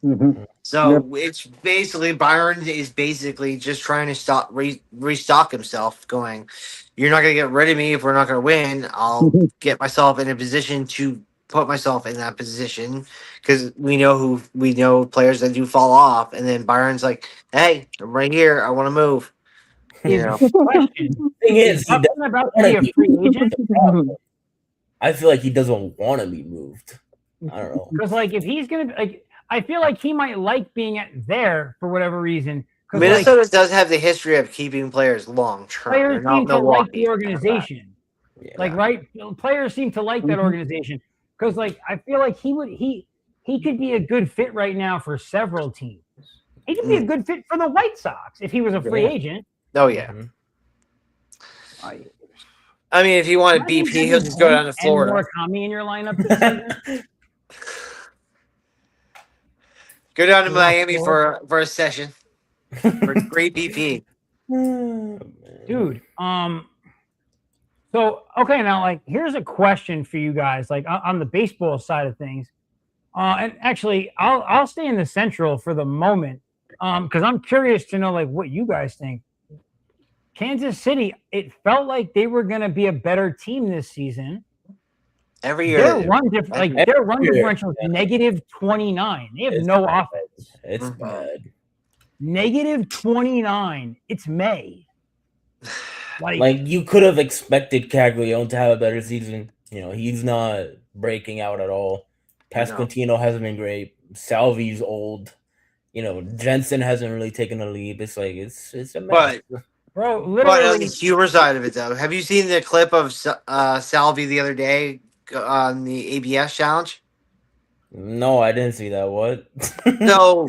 Mhm. So it's basically Byron is basically just trying to restock himself, going, "You're not going to get rid of me if we're not going to win. I'll get myself in a position to put myself in that position because we know players that do fall off." And then Byron's like, "Hey, I'm right here. I want to move." You know, Question: Thing Is is, he Buxton about to be a free agent? I feel like he doesn't want to be moved. I don't know. Because like if he's gonna like, I feel like he might like being there for whatever reason. Because like Minnesota does have the history of keeping players long term. They're players not seem to like Milwaukee. the organization. Yeah. Like right, players seem to like that organization. Because like I feel like he could be a good fit right now for several teams. He could be a good fit for the White Sox if he was a free Yeah. agent. Oh yeah. Mhm. I mean, if he wanted BP, he'll just go down to And Florida. Murakami in your lineup this season. Go down to Yeah, Miami Florida. for a session for great BP. Dude. So okay, now like here's a question for you guys, like on the baseball side of things. And actually, I'll stay in the Central for the moment, because I'm curious to know like what you guys think. Kansas City, it felt like they were going to be a better team this season. Every year, Their they do. run differential is negative 29. They have It's no bad. offense. It's Mhm. bad. Negative 29. It's May. Like you could have expected Caglione to have a better season. He's not breaking out at all. Pasquantino hasn't been great. Salvi's old. Jensen hasn't really taken a leap. It's like it's a mess. Bro, But on literally, the humor side of it, though, have you seen the clip of Salvi the other day on the ABS challenge? No, I didn't see that. What? So,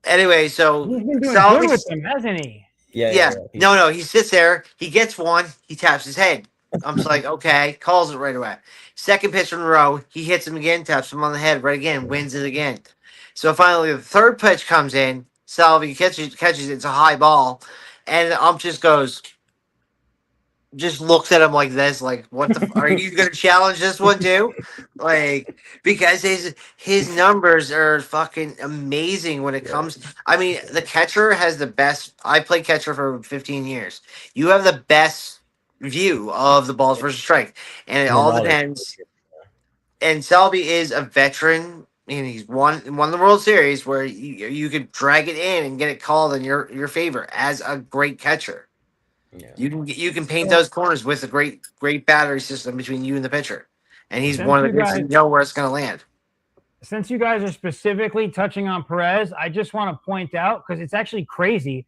anyway, so he's been doing Salvi, good with them, hasn't he? yeah, no, he sits there, he gets one, he taps his head. I'm just like, okay, calls it right away. Second pitch in a row, he hits him again, taps him on the head right again, wins it again. So finally, the third pitch comes in, Salvi catches it, it's a high ball, and the ump just goes, just looks at him like this, like, "What the? Are you going to challenge this one too?" Like, because his numbers are fucking amazing when it comes. I mean, the catcher has the best. I played catcher for 15 years. You have the best view of the balls versus strike, and it The all knowledge. depends. And Selby is a veteran, and he's won the World Series where you could drag it in and get it called in your favor as a great catcher. Yeah. You can paint those corners with a great battery system between you and the pitcher, and he's Since one of you the guys guys- you know where it's going to land. Since you guys are specifically touching on Perez, I just want to point out because it's actually crazy.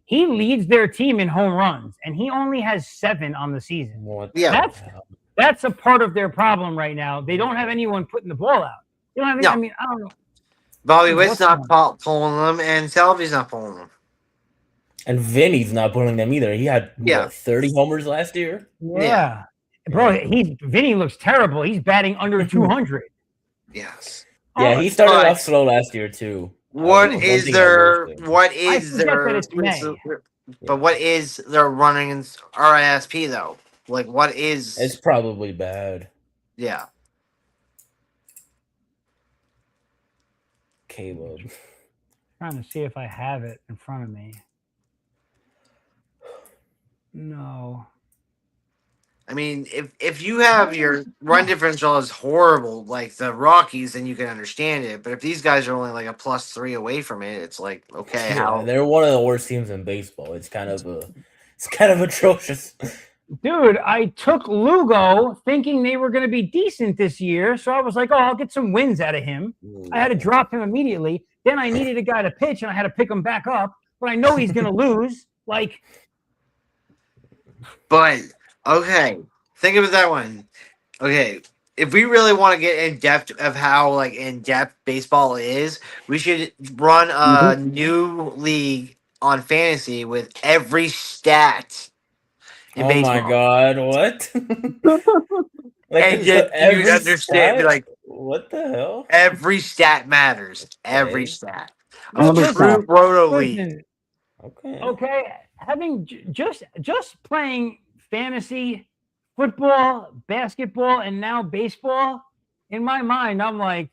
He leads their team in home runs, and he only has 7 on the season. What Yeah. the hell? That's a part of their problem right now. They don't have anyone putting the ball out. You know what I mean? No. I mean, I don't know. Bobby What's Witt's not pulling them, and Selby's not pulling them. And Vinny's not pulling them either. He had Yeah. 30 homers last year. Yeah. Bro, Vinny looks terrible. He's batting under 200. Yes. Yeah, he started but- off slow last year too. What One is thing I their will say. what I is forget their that it's May. but what is their running in RISP though? Like what is It's probably bad. yeah. Caleb. Trying to see if I have it in front of me. No. I mean, if you have your run differential is horrible, like the Rockies, then you can understand it. But if these guys are only like a +3 away from it, it's like okay, Yeah, how they're one of the worst teams in baseball. It's kind of atrocious. Dude, I took Lugo thinking they were going to be decent this year. So I was like, oh, I'll get some wins out of him. I had to drop him immediately. Then I needed a guy to pitch, and I had to pick him back up. But I know he's going to lose. Like, But okay, think about that one. Okay, if we really want to get in depth of how like in depth baseball is, we should run a new league on fantasy with every stat in Oh baseball. my god, what? And so yet every you understand, stat? like What the hell? every stat matters. Every Okay. stat. Every A true stat. roto league. listen, Okay. okay, having just playing fantasy football, basketball, and now baseball, in my mind, I'm like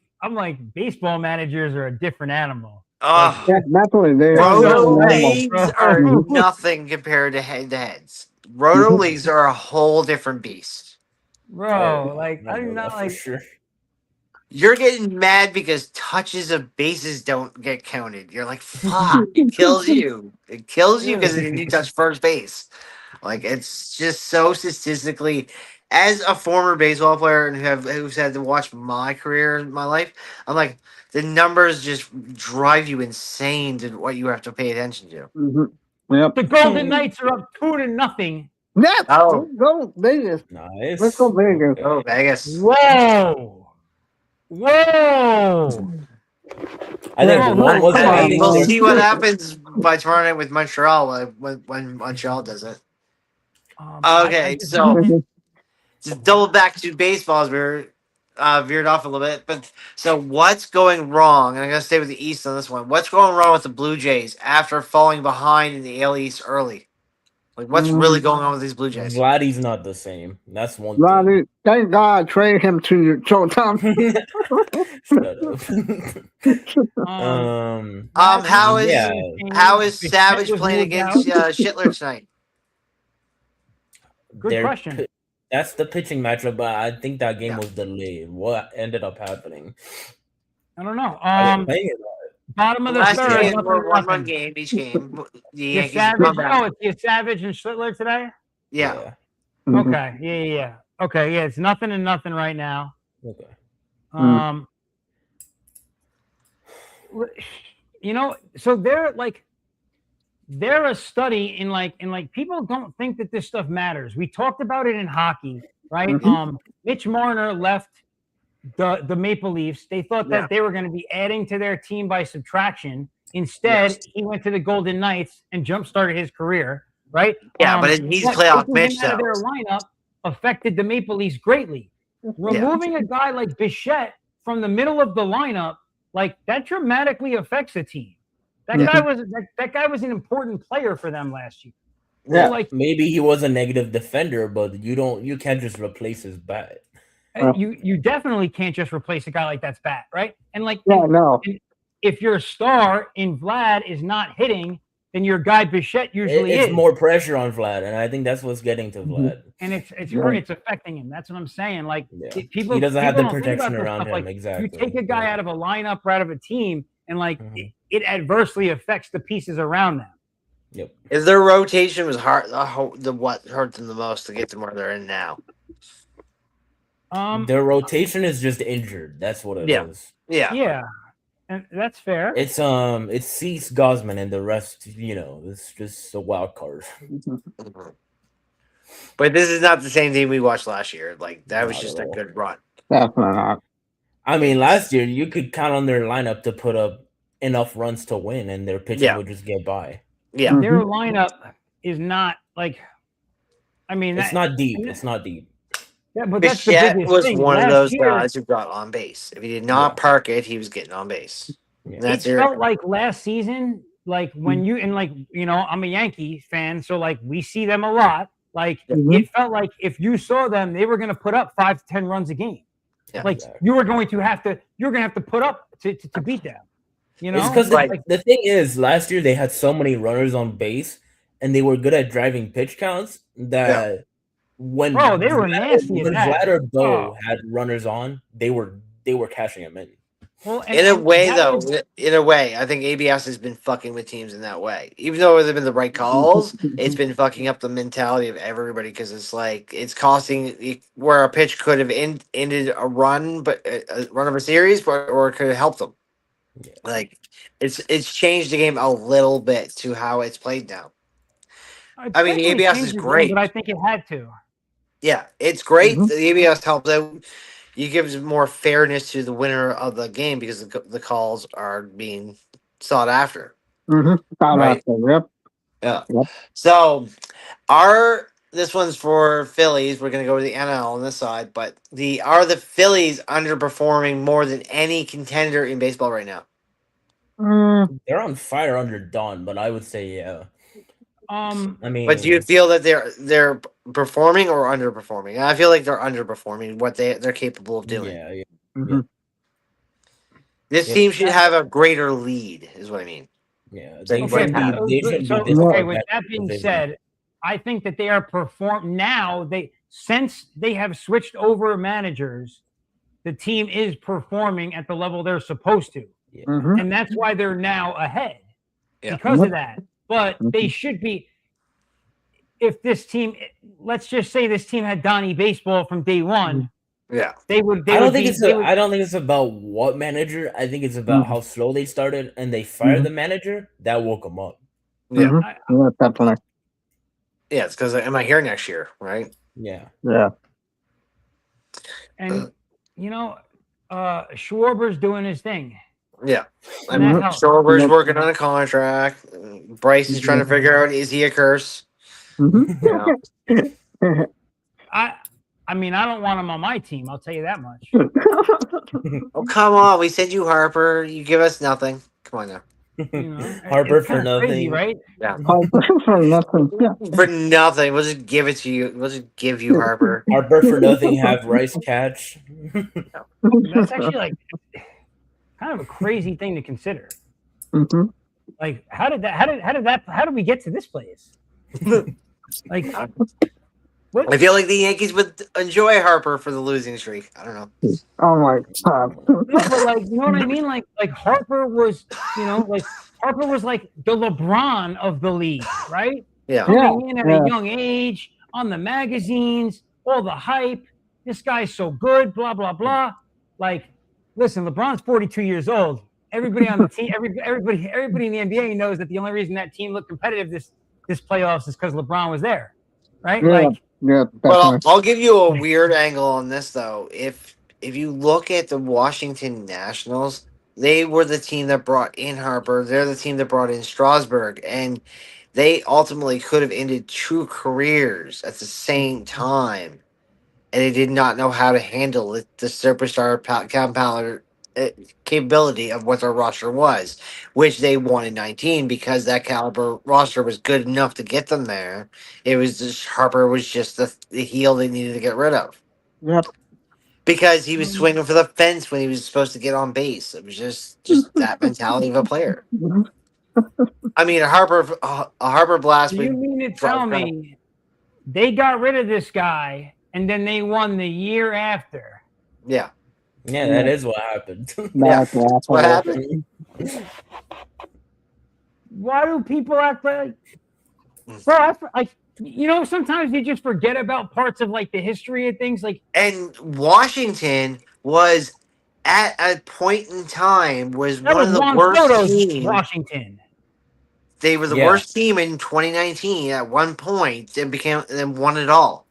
baseball managers are a different animal. Ugh. Yeah, definitely. They Roto no way, leagues bro. are nothing compared to head-to-heads. Roto leagues are a whole different beast. Bro, like I I'm know not that for like sure. You're getting mad because touches of bases don't get counted. You're like, fuck, it kills you. It kills you because you touch first base. Like it's just so statistically. As a former baseball player and who's had to watch my career in my life, I'm like the numbers just drive you insane to what you have to pay attention to. Mm-hmm. Yep. the Golden Knights are up 2-0. Yes. Oh. Go Vegas. Nice. Let's go Vegas. Okay. Oh, Vegas. Whoa. I think Whoa, one was. come I on, think We'll man. see what happens by tomorrow night with Montreal when Montreal does it. Okay, so just double back to baseball as we're veered off a little bit. But so what's going wrong? And I'm gonna stay with the East on this one. What's going wrong with the Blue Jays after falling behind in the AL East early? Like what's really going on with these Blue Jays? Vladdy's not the same. That's one Ronnie, thank God trade him to Showtime. thing. Shut up. How is yeah. how is Savage playing against Schindler tonight? Good Their question. pi- That's the pitching matchup, but I think that game Yeah. was delayed. What ended up happening? I don't know. Are they playing it? Bottom of the Last third. game nothing, were one-run nothing. game each game. The You Yankees Savage. come back. Oh, it's you Savage and Schlittler today. Yeah. Okay. Yeah. Okay. Yeah, it's 0-0 right now. Okay. You know, so they're a study in like people don't think that this stuff matters. We talked about it in hockey, right? Mitch Marner left the Maple Leafs. They thought that they were going to be adding to their team by subtraction. Instead, he went to the Golden Knights and jump-started his career, right? Yeah, but he's playoff taking Mitch him out of though. their lineup affected the Maple Leafs greatly. Removing a guy like Bichette from the middle of the lineup, like that dramatically affects a team. That guy was an important player for them last year. Yeah. like Maybe he was a negative defender, but you can't just replace his bat. you definitely can't just replace a guy like that's bat, right? And like Yeah, no. and if your star in Vlad is not hitting, then your guy Bichette usually It's is. more pressure on Vlad, and I think that's what's getting to Vlad. And it's Yeah. it's affecting him. That's what I'm saying. Like Yeah. people He doesn't have the don't think about protection this around stuff. him. Like Exactly. you take a guy Yeah. out of a lineup or out of a team, and like Mhm. it adversely affects the pieces around them. Yep. If their rotation was hard, what hurt them the most to get them where they're in now. Their rotation is just injured. That's what it is. Yeah. Yeah, and that's fair. It's Cease, Gosman, and the rest. It's just a wild card. Mhm. But this is not the same team we watched last year. Like that was Not just at a all. good run. Definitely not. I mean, last year you could count on their lineup to put up enough runs to win, and their pitching Yeah. would just get by. Yeah. Their lineup is not like. I mean, It's not deep. It's not deep. Yeah, but that's the Bichette biggest was thing. one of Last those year, guys who got on base. If he did not park it, he was getting on base. Yeah. And that's it it. felt like last season, like when you and like I'm a Yankee fan, so like we see them a lot. Like it felt like if you saw them, they were going to put up 5 to 10 runs a game. Yeah. Like you're going to have to put up to beat them. It's because the thing is, last year they had so many runners on base, and they were good at driving pitch counts that when they were nasty. When Vlad or Bo had runners on, they were cashing them in. Well, in a way, I think ABS has been fucking with teams in that way. Even though they've been the right calls, it's been fucking up the mentality of everybody because it's like it's costing where a pitch could have ended a run, but a run of a series, or it could have helped them. Yeah. Like it's changed the game a little bit to how it's played now. I mean, the ABS is great, but I think it had to. Yeah, it's great. The ABS helps out. You gives more fairness to the winner of the game because the calls are being sought after. Right? Yep. Yeah. Yep. So, this one's for Phillies. We're gonna go with the NL on this side, but are the Phillies underperforming more than any contender in baseball right now? They're on fire under Dawn, but I would say yeah. I mean, but do you feel that they're performing or underperforming? I feel like they're underperforming what they're capable of doing. Yeah. This team should have a greater lead, is what I mean. Yeah. With that being said, I think that they are now. Since they have switched over managers, the team is performing at the level they're supposed to, and that's why they're now ahead because of that. But they should be. If this team, let's just say this team had Donnie Baseball from day one, they would. I don't think it's about what manager. I think it's about how slow they started, and they fired the manager that woke them up. Yeah, definitely. Yeah, it's because am I here next year, right? Yeah. And Schwarber's doing his thing. Yeah, I mean, Schwarber's working on a contract. Bryce is trying to figure out, is he a curse? I mean, I don't want him on my team. I'll tell you that much. Oh, come on. We send you Harper. You give us nothing. Come on now. Harper for nothing, crazy, right? Yeah. Harper for nothing. Yeah. For nothing. We'll just give it to you. We'll just give you Harper. Harper for nothing. Have Rice catch. That's actually like kind of a crazy thing to consider. Like, how did we get to this place? Like, what? I feel like the Yankees would enjoy Harper for the losing streak. I don't know. Oh my God. No, but like, you know what I mean? Like Harper was, Harper was like the LeBron of the league, right? Yeah. Coming in at a young age, on the magazines, all the hype. This guy's so good, blah blah blah. Like, listen, LeBron's 42 years old. Everybody on the team, everybody in the NBA knows that the only reason that team looked competitive this playoffs is because LeBron was there, right? But I'll give you a weird angle on this though. If you look at the Washington Nationals, they were the team that brought in Harper. They're the team that brought in Strasburg, and they ultimately could have ended 2 careers at the same time, and they did not know how to handle it. The superstar compounder capability of what their roster was, which they won in 19 because that caliber roster was good enough to get them there. It was just Harper was just the heel they needed to get rid of Yep. because he was swinging for the fence when he was supposed to get on base. It was just that mentality of a player. I mean, a Harper blast. You would mean to drive tell me they got rid of this guy and then they won the year after? Yeah, Yeah, that is what happened. That's what happened. Why do people act like, bro? Sometimes you just forget about parts of like the history of things. Like, And Washington was at a point in time was that one was of the Juan worst Soto's teams. Washington. They were the Yeah. worst team in 2019 at one point and won it all.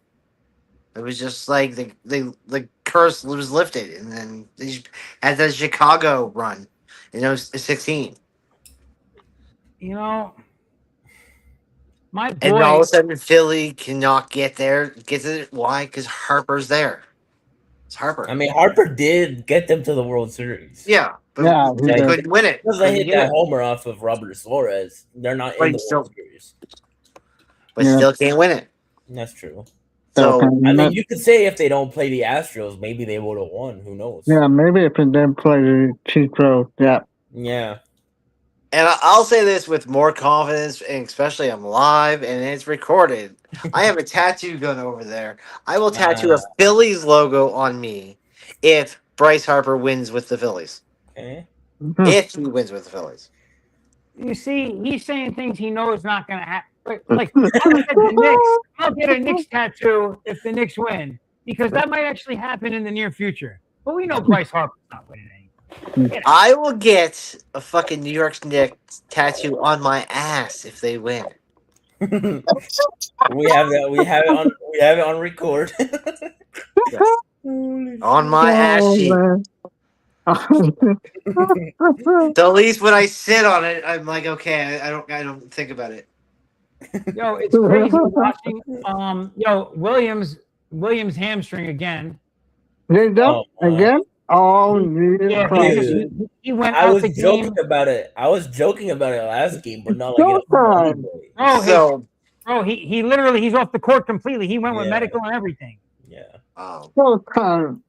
It was just like the curse was lifted, and then they just had the Chicago run in 16. My And all boy, of a sudden Philly cannot get there. Gets it? Why? Because Harper's there. It's Harper. I mean, Harper did get them to the World Series. Yeah, but Yeah, they he did. couldn't win it. Because they hit Couldn't get that it. homer off of Robert Suarez. They're not But in the still- World Series. But Yeah. still can't win it. That's true. So I mean, you could say if they don't play the Astros, maybe they would have won. Who knows? yeah, maybe if it didn't play the cheat road. Yeah. Yeah. And I'll say this with more confidence, and especially I'm live and it's recorded. I have a tattoo gun over there. I will tattoo a Phillies logo on me if Bryce Harper wins with the Phillies. Okay. Mhm. If he wins with the Phillies. you see, he's saying things he knows not going to happen. Like, I'll get a Knicks tattoo if the Knicks win, because that might actually happen in the near future. But we know Bryce Harper's not winning anything. I will get a fucking New York Knicks tattoo on my ass if they win. we have that. We have it on record. Yes. On my ass Oh, cheek. man. So at least when I sit on it, I'm like, okay, I don't think about it. Yo, it's crazy watching. Williams hamstring again. Did that Oh, my. again? Oh, Yeah, Jesus. he went I out was the game. joking about it. I was joking about it last game, but not like in a funny Showtime. way. Oh, So he literally he's off the court completely. He went with Yeah. medical and everything. Yeah. Showtime.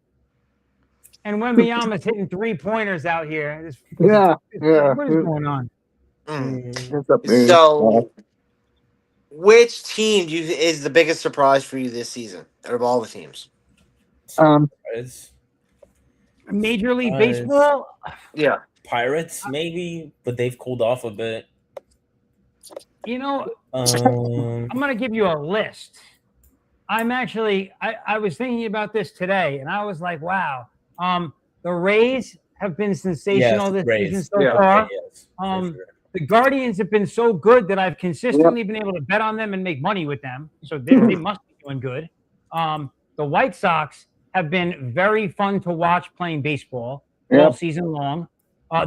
And Wembanyama's hitting 3-pointers out here. Yeah, yeah. What is going on? It's a big- So, which team is the biggest surprise for you this season out of all the teams? It's Major League Nice. Baseball. Yeah. Pirates, maybe, but they've cooled off a bit. I'm Um, gonna give you a list. I was thinking about this today, and I was like, wow. The Rays have been sensational this Rays. season so Yeah. far. yes, for sure. The Guardians have been so good that I've consistently been able to bet on them and make money with them. So they must be doing good. The White Sox have been very fun to watch playing baseball all Yep. season long.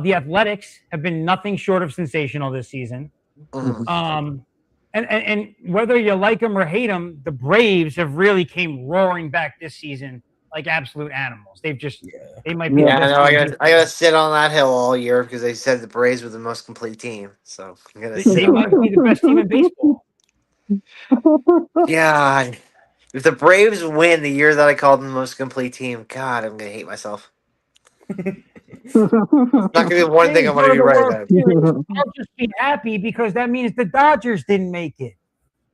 The Athletics have been nothing short of sensational this season. Mhm. And whether you like them or hate them, the Braves have really came roaring back this season like absolute animals. They might be. Yeah, the I best know. team. I gotta sit on that hill all year because they said the Braves were the most complete team. So I gotta They sit on might it. be the best team in baseball. God, if the Braves win the year that I called them the most complete team, God, I'm gonna hate myself. Not gonna be one thing I'm gonna be right about. I'll just be happy because that means the Dodgers didn't make it.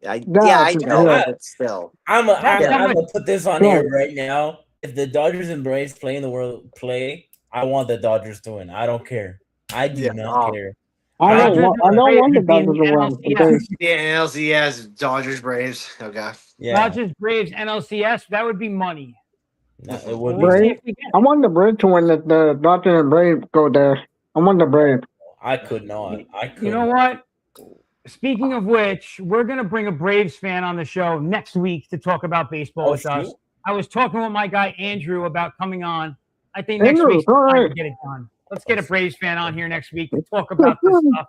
I know, Yeah. but still. I'm That's how gonna much- put this on here right now. If the Dodgers and Braves play in the World play, I want the Dodgers to win. I don't care. I do Yeah. not care. I don't want the Braves Dodgers to win. NLCS. Yeah, NLCS, Dodgers, Braves. Oh God. Yeah, Dodgers, Braves, NLCS, that would be money. no, it would We'll see Braves? if we get I want the Braves to win if the Dodgers and Braves go there. I want the Braves. I could not. I could. You know what? Speaking of which, we're going to bring a Braves fan on the show next week to talk about baseball Oh, with us. shoot. I was talking with my guy Andrew about coming on. I think next Andrew, week's all time to right. get it done. Let's get a Braves fan on here next week to talk about this stuff.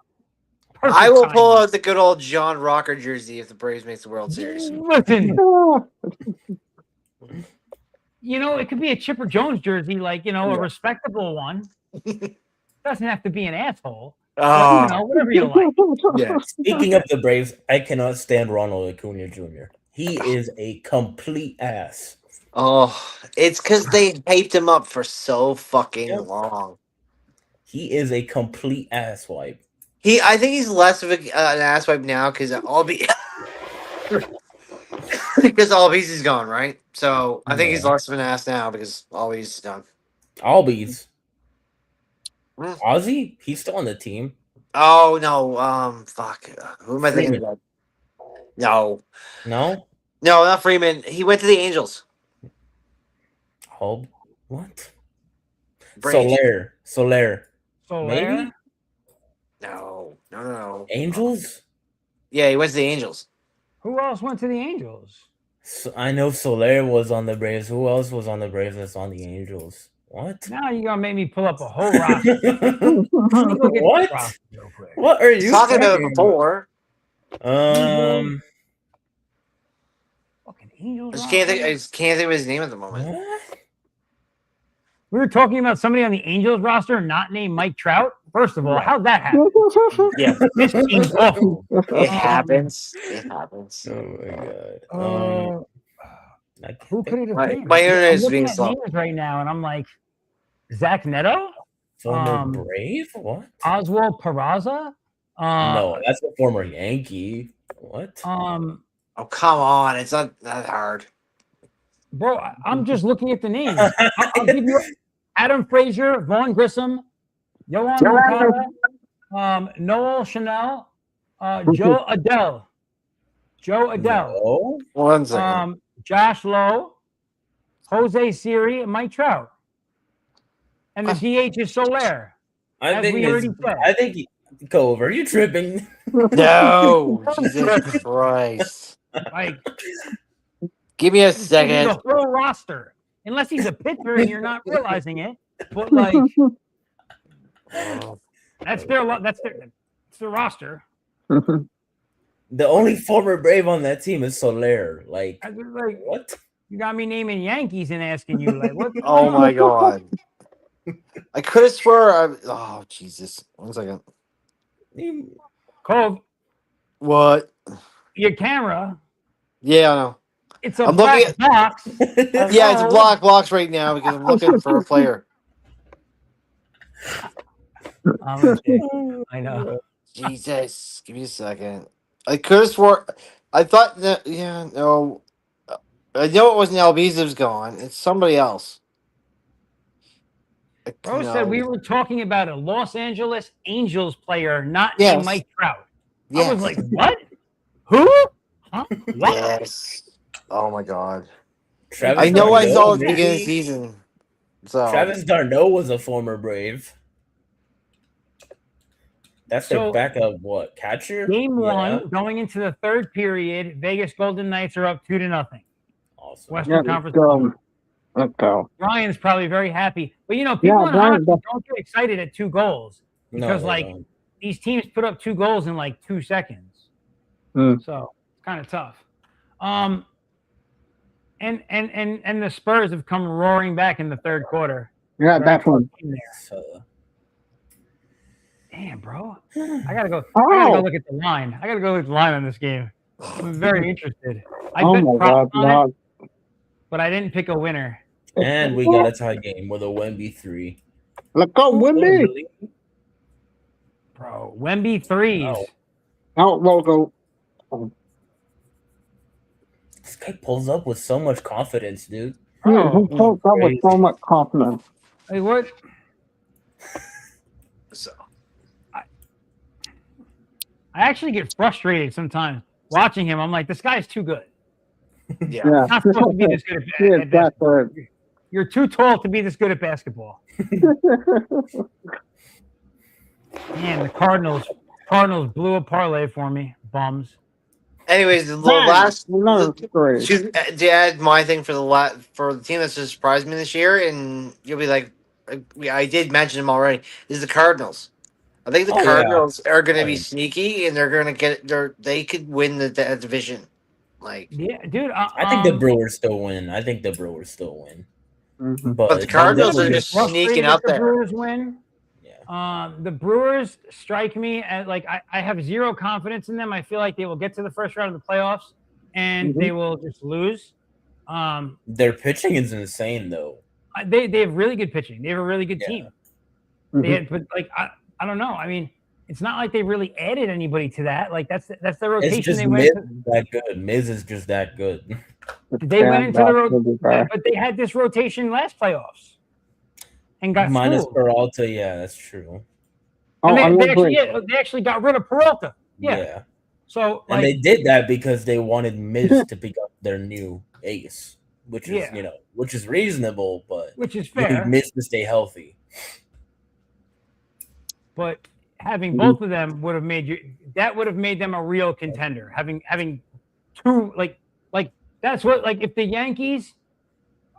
Perfect I will timing. pull out the good old John Rocker jersey if the Braves makes the World Series. Listen, it could be a Chipper Jones jersey, like, a respectable one. Doesn't have to be an asshole. But, whatever you like. Yeah. Speaking of the Braves, I cannot stand Ronald Acuna Jr. He is a complete ass. Oh, it's because they hyped him up for so fucking Yep. long. He is a complete asswipe. I think he's less of an asswipe now because because Albies is gone, right? So I think he's Yeah. less of an ass now because Albies is done. Albies. Mm. Ozzy? He's still on the team. Oh no, fuck. Who am I thinking Freeman. about? No, No? not Freeman. He went to the Angels. Oh, what? Braves. Soler. So Maybe? No. Angels? Yeah, he went to the Angels. who else went to the Angels? So, I know Soler was on the Braves. Who else was on the Braves that's on the Angels? What? Now you're gonna make me pull up a whole roster. Let me go get What? this roster real quick. What are you Talking about it before. Fucking Angels. I just roster? can't think of his name at the moment. What? We were talking about somebody on the Angels roster not named Mike Trout. First of all, how'd that happen? Yeah, This team's awful. it happens. It happens. Oh my god. I can't Who could it have My been? internet I'm is looking being at slow. names right now, and I'm like, Zach Neto, Former Brave? What? Oswald Peraza. No, that's a former Yankee. What? Oh, come on. It's not that hard. Bro, I'm just looking at the names. I'll give you Adam Frazier, Vaughn Grissom, Yohan Moncada, Noel Chanel, Joe Adele. No. 1 second. Josh Lowe, Jose Siri, and Mike Trout. And the DH is Soler. I As think we already said. Cove, are you tripping? No, Jesus Christ. Like, Give me a the second. whole roster. Unless he's a pitcher and you're not realizing it. But, like, Oh, that's their roster. The only former Brave on that team is Soler. Like, I was like, what? you got me naming Yankees and asking you, like, what? oh my God. I could have swore. Oh, Jesus. 1 second. Cove, What? your camera, Yeah, I know. it's a I'm black looking box. Yeah, it's a blocks right now because I'm looking for a player. I know. Jesus. Give me a second. I could have swore. I thought that. Yeah, no. I know it wasn't Albiza's gone. It's somebody else. Bro No. said we were talking about a Los Angeles Angels player, not Yes. named Mike Trout. Yes. I was like, what? Who? Huh? What? Yes. Oh my God. Travis I know I Darno, saw it at the maybe? beginning of the season. So Travis Darno was a former Brave. That's their So, backup, what, catcher? Game Yeah. one, going into the third period, Vegas Golden Knights are up 2-0. Awesome. Western Yeah, Conference. let's go. Ryan's probably very happy. But, people in Brian, hockey don't get excited at 2 goals because, they like, don't. these teams put up 2 goals in, like, 2 seconds. So, it's kind of tough. And the Spurs have come roaring back in the third quarter. Yeah, Very definitely. close game there. So, Damn, bro. I gotta go look at the line. I gotta go look at the line on this game. I'm very interested. I Oh bet my props God, on it, no. but I didn't pick a winner. and we got a tie game with a Wemby 3. Let's go, Wimby. Really? Bro, Wemby threes. Oh. Out logo. This guy pulls up with so much confidence, dude. Yeah, he pulled up with crazy. so much confidence. Hey, what? So I actually get frustrated sometimes watching him. I'm like, this guy's too good. yeah. Yeah. Not supposed to be this good Yeah, at basketball. that's You're too tall to be this good at basketball. it. Man, the Cardinals blew a parlay for me. Bums. Anyways, the last Another great. to add my thing for the team that's just surprised me this year, and you'll be like, I did mention them already. Is the Cardinals? I think the Oh, yeah. Cardinals are going to Oh, be yeah. sneaky, and they're going to they could win the division. Like, Yeah, dude. I think the Brewers still win. Mhm. but the But they'll Cardinals are definitely just get sneaking Frustrated if up the there. Brewers win. yeah. The Brewers strike me as like I have zero confidence in them. I feel like they will get to the first round of the playoffs and they will just lose. Their pitching is insane though. They have really good pitching. They have a really good Yeah. team. Mhm. They had, but like I don't know. I mean, it's not like they really added anybody to that. Like that's the rotation It's just they Miz went. is that good. Miz is just that good. They went into the rotation, road. but they had this rotation last playoffs and got Minus screwed. Peralta, yeah, that's true. And I'm they agree. actually got rid of Peralta. Yeah. So And like, they did that because they wanted Miz to pick up their new ace, which is Yeah. which is reasonable, but which is you need fair. Miz to stay healthy. But having Mhm. both of them would have made them a real contender. Having two like that's what like if the Yankees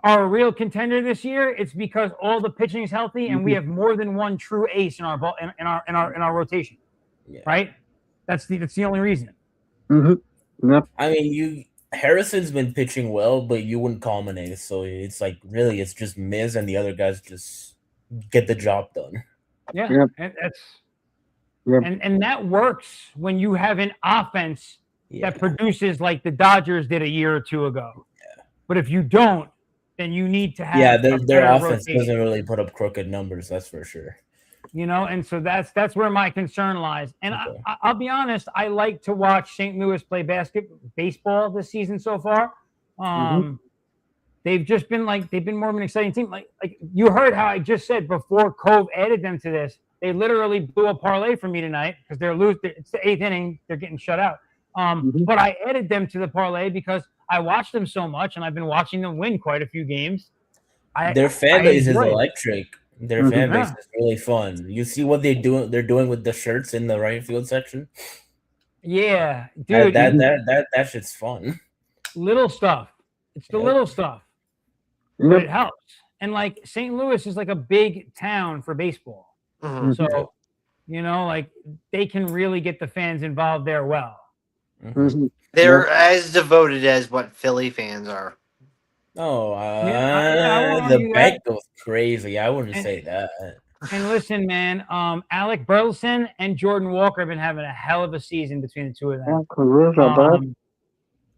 are a real contender this year, it's because all the pitching is healthy and we have more than one true ace in our ball in our rotation. Yeah. Right? That's the only reason. Yep. I mean, Harrison's been pitching well, but you wouldn't call him an ace. So it's like really, it's just Miz and the other guys just get the job done. Yeah. Yep. And that's Yep. and that works when you have an offense Yeah. that produces like the Dodgers did a year or two ago. Yeah. But if you don't, then you need to have Yeah, a their better offense rotation, doesn't really put up crooked numbers, that's for sure. and so that's where my concern lies. And Okay. I'll be honest, I like to watch St. Louis play baseball this season so far. They've just been they've been more of an exciting team. Like you heard how I just said before Cove added them to this, they literally blew a parlay for me tonight because they're losing. It's the 8th inning, they're getting shut out. But I added them to the parlay because I watched them so much, and I've been watching them win quite a few games. Their fan base is enjoy it. electric. Their fan base is really fun. You see what they're doing with the shirts in the right field section? Yeah, dude. That shit's fun. Little stuff. It's the little stuff. But it helps. And like St. Louis is like a big town for baseball. So, like they can really get the fans involved there well. They're as devoted as what Philly fans are. Oh, I won't the argue bank that. goes crazy. I wouldn't say that. And listen, man, Alec Burleson and Jordan Walker have been having a hell of a season between the two of them.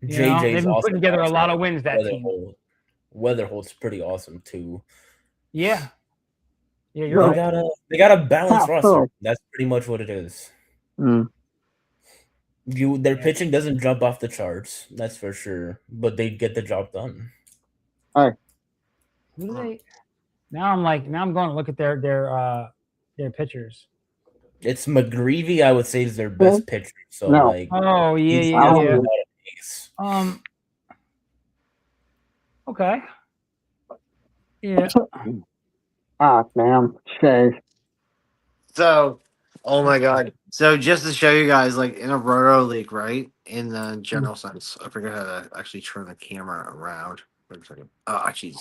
JJ's they've been also putting together awesome. a lot of wins, that team. Weatherhold's pretty awesome too. Yeah, you're right. They got a balanced roster. That's pretty much what it is. Their pitching doesn't jump off the charts, that's for sure, but they get the job done. All right. Who do they? Now I'm going to look at their pitchers. It's McGreevy, I would say, is their best pitcher. So oh yeah. Okay. Yeah. Damn. Shay. So, oh my god. So just to show you guys, like in a roto league, right? In the general sense, I forget how to actually turn the camera around. Wait a second. Oh, jeez.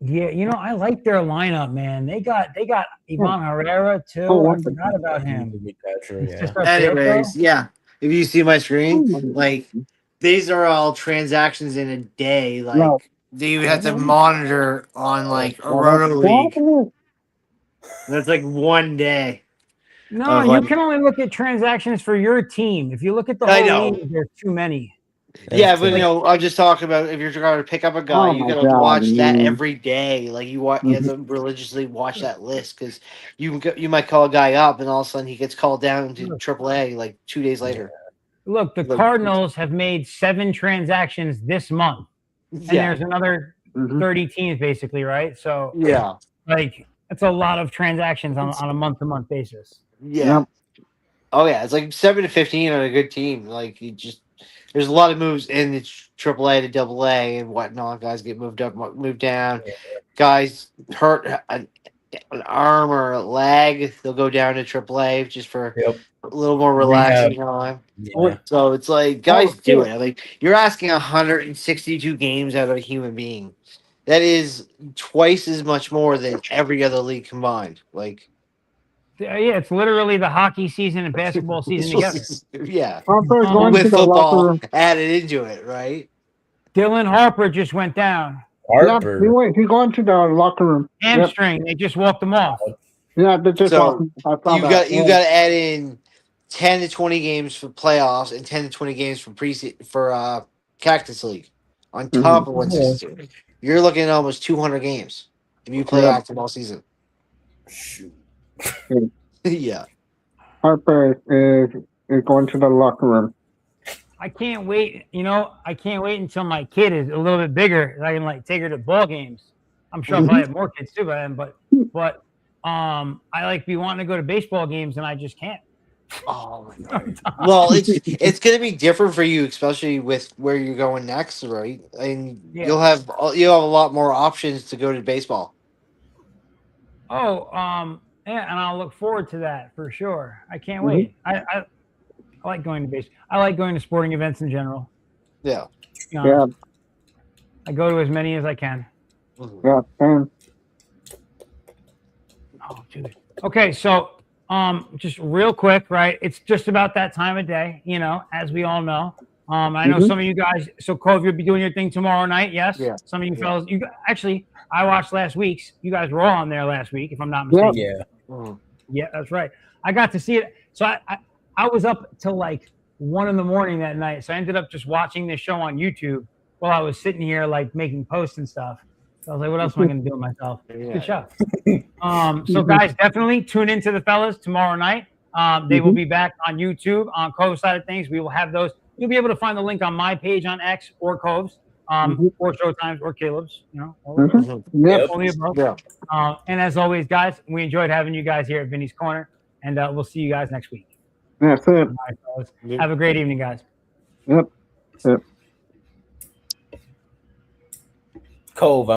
Yeah, I like their lineup, man. They got Ivan Herrera too. I forgot about him. Anyways, yeah. If you see my screen, like these are all transactions in a day. Like you have to monitor on like a roto league. That's like one day. No, you can only look at transactions for your team. If you look at the whole league, there's too many. Yeah, but I'm just talking about if you're trying to pick up a guy, you gotta watch that every day. Like you have to religiously watch that list because you might call a guy up and all of a sudden he gets called down to AAA like 2 days later. Look, the Cardinals have made 7 transactions this month, and there's another 30 teams basically, right? So like that's a lot of transactions on a month-to-month basis. Yeah. Oh yeah, it's like 7 to 15 on a good team. Like there's a lot of moves in the AAA to AA and whatnot. Guys get moved up, moved down. Guys hurt an arm or a leg, they'll go down to AAA just for a little more relaxing time. Yeah. So it's like guys do it. Like you're asking 162 games out of a human being. That is twice as much more than every other league combined. Like Yeah, it's literally the hockey season and basketball season together. Yeah, Harper's going to with the locker football room. added into it, right? Dylan Harper just went down. Harper. Yeah, he's going to the locker room. Yep. Hamstring. They just walked him off. Yeah, they just So, walked. I saw You that. got to add in 10 to 20 games for playoffs and 10 to 20 games for Cactus League on top of 162. You're looking at almost 200 games if you play active all season. Shoot. Yeah. Harper is going to the locker room. I can't wait. I can't wait until my kid is a little bit bigger. I can take her to ball games. I'm sure I'll probably have more kids too by then. But I be wanting to go to baseball games and I just can't. Oh my god. Well, it's going to be different for you, especially with where you're going next, right? And you'll have a lot more options to go to baseball. Oh, yeah, and I'll look forward to that for sure. I can't wait. I like going to base. I like going to sporting events in general. Yeah. Yeah. I go to as many as I can. Yeah. Oh, dude. Okay, so just real quick, right? It's just about that time of day, as we all know. I know some of you guys. So, Cove, you'll be doing your thing tomorrow night. Yes. Yeah. Some of you fellas. Actually, I watched last week's. You guys were all on there last week, if I'm not mistaken. Yeah. Yeah, that's right. I got to see it. So I was up till 1 in the morning that night. So I ended up just watching this show on YouTube while I was sitting here making posts and stuff. So I was like, what else am I going to do with myself? Good show. So guys, definitely tune into the fellas tomorrow night. They will be back on YouTube on Cove's side of things. We will have those. You'll be able to find the link on my page on X or Cove's, or Showtime's or Caleb's. Only above. Yeah. And as always, guys, we enjoyed having you guys here at Vinny's Corner, and we'll see you guys next week. That's it. All right, fellas. Have a great evening, guys. Yep. Cove.